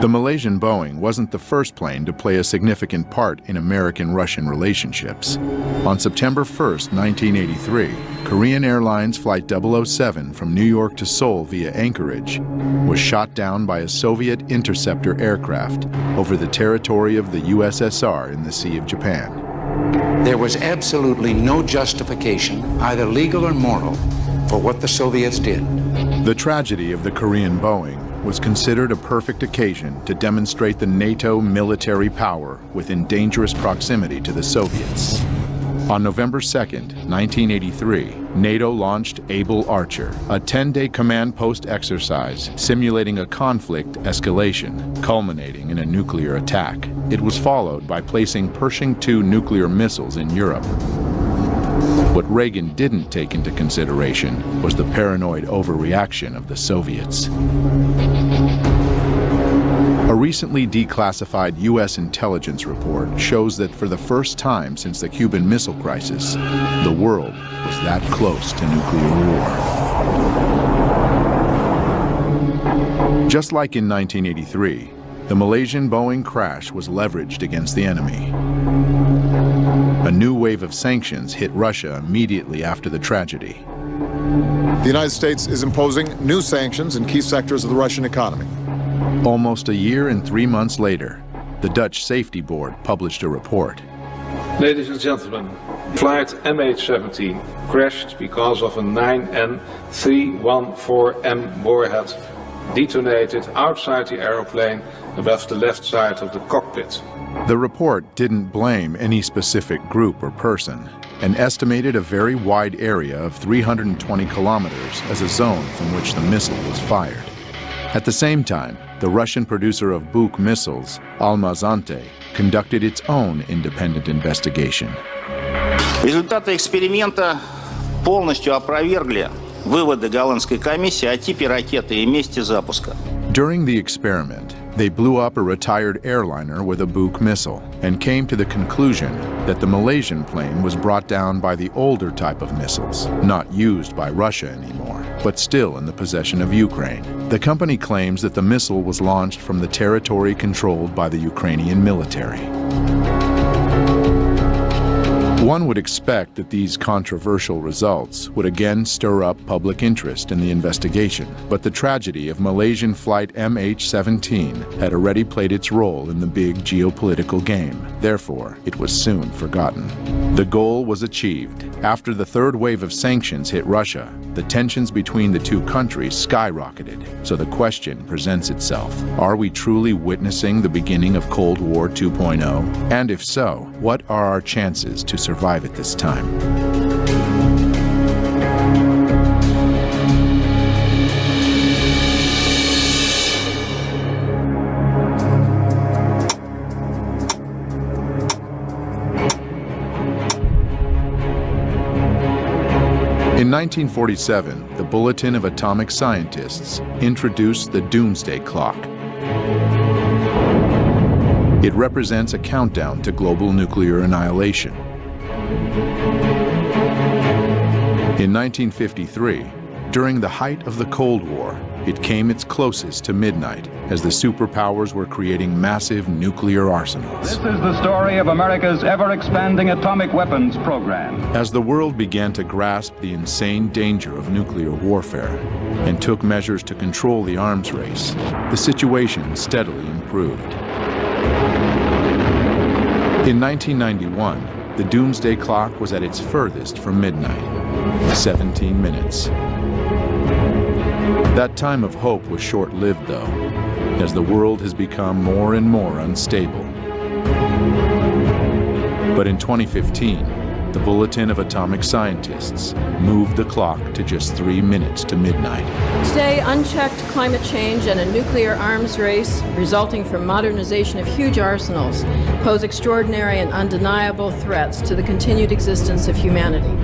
The Malaysian Boeing wasn't the first plane to play a significant part in American-Russian relationships. On September 1st, 1983, Korean Airlines Flight 007 from New York to Seoul via Anchorage was shot down by a Soviet interceptor aircraft over the territory of the USSR in the Sea of Japan. There was absolutely no justification, either legal or moral, for what the Soviets did. The tragedy of the Korean Boeing was considered a perfect occasion to demonstrate the NATO military power within dangerous proximity to the Soviets. On November 2nd, 1983, NATO launched Able Archer, a 10-day command post exercise simulating a conflict escalation, culminating in a nuclear attack. It was followed by placing Pershing II nuclear missiles in Europe. What Reagan didn't take into consideration was the paranoid overreaction of the Soviets. A recently declassified U.S. intelligence report shows that for the first time since the Cuban Missile Crisis, the world was that close to nuclear war. Just like in 1983, the Malaysian Boeing crash was leveraged against the enemy. A new wave of sanctions hit Russia immediately after the tragedy. The United States is imposing new sanctions in key sectors of the Russian economy. Almost a year and 3 months later, the Dutch Safety Board published a report. Ladies and gentlemen, flight MH17 crashed because of a 9N314M warhead detonated outside the aeroplane above the left side of the cockpit. The report didn't blame any specific group or person and estimated a very wide area of 320 kilometers as a zone from which the missile was fired. At the same time, the Russian producer of Buk missiles, Almaz-Antey, conducted its own independent investigation. Результаты эксперимента полностью опровергли выводы голландской комиссии о типе ракеты и месте запуска. During the experiment, they blew up a retired airliner with a Buk missile and came to the conclusion that the Malaysian plane was brought down by the older type of missiles, not used by Russia anymore, but still in the possession of Ukraine. The company claims that the missile was launched from the territory controlled by the Ukrainian military. One would expect that these controversial results would again stir up public interest in the investigation, but the tragedy of Malaysian flight MH17 had already played its role in the big geopolitical game. Therefore, it was soon forgotten. The goal was achieved. After the third wave of sanctions hit Russia, the tensions between the two countries skyrocketed. So the question presents itself: are we truly witnessing the beginning of Cold War 2.0? And if so, what are our chances to survive at this time? In 1947, the Bulletin of Atomic Scientists introduced the Doomsday Clock. It represents a countdown to global nuclear annihilation. In 1953, during the height of the Cold War, it came its closest to midnight as the superpowers were creating massive nuclear arsenals. This is the story of America's ever-expanding atomic weapons program. As the world began to grasp the insane danger of nuclear warfare and took measures to control the arms race, the situation steadily improved. In 1991, the Doomsday Clock was at its furthest from midnight, 17 minutes. That time of hope was short-lived, though, as the world has become more and more unstable. But in 2015, the Bulletin of Atomic Scientists moved the clock to just 3 minutes to midnight. Today, unchecked climate change and a nuclear arms race resulting from modernization of huge arsenals pose extraordinary and undeniable threats to the continued existence of humanity.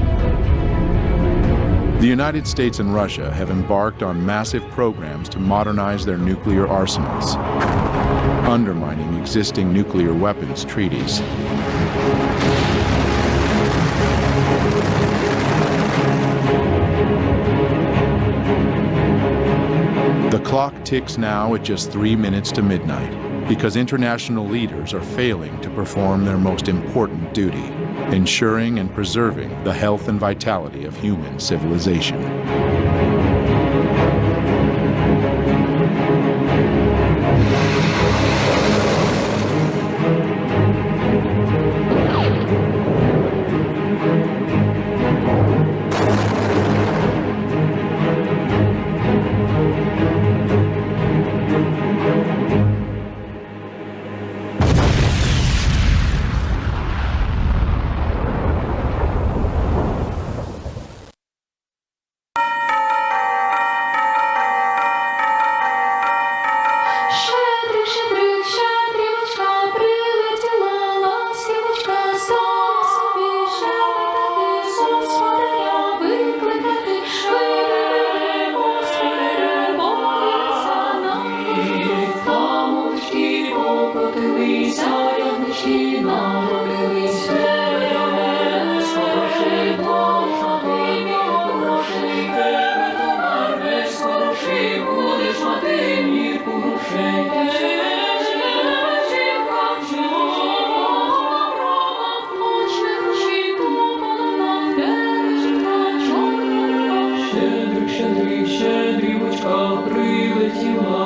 The United States and Russia have embarked on massive programs to modernize their nuclear arsenals, undermining existing nuclear weapons treaties. The clock ticks now at just 3 minutes to midnight because international leaders are failing to perform their most important duty, ensuring and preserving the health and vitality of human civilization. Щедрик, щедрівочка, прилетіла.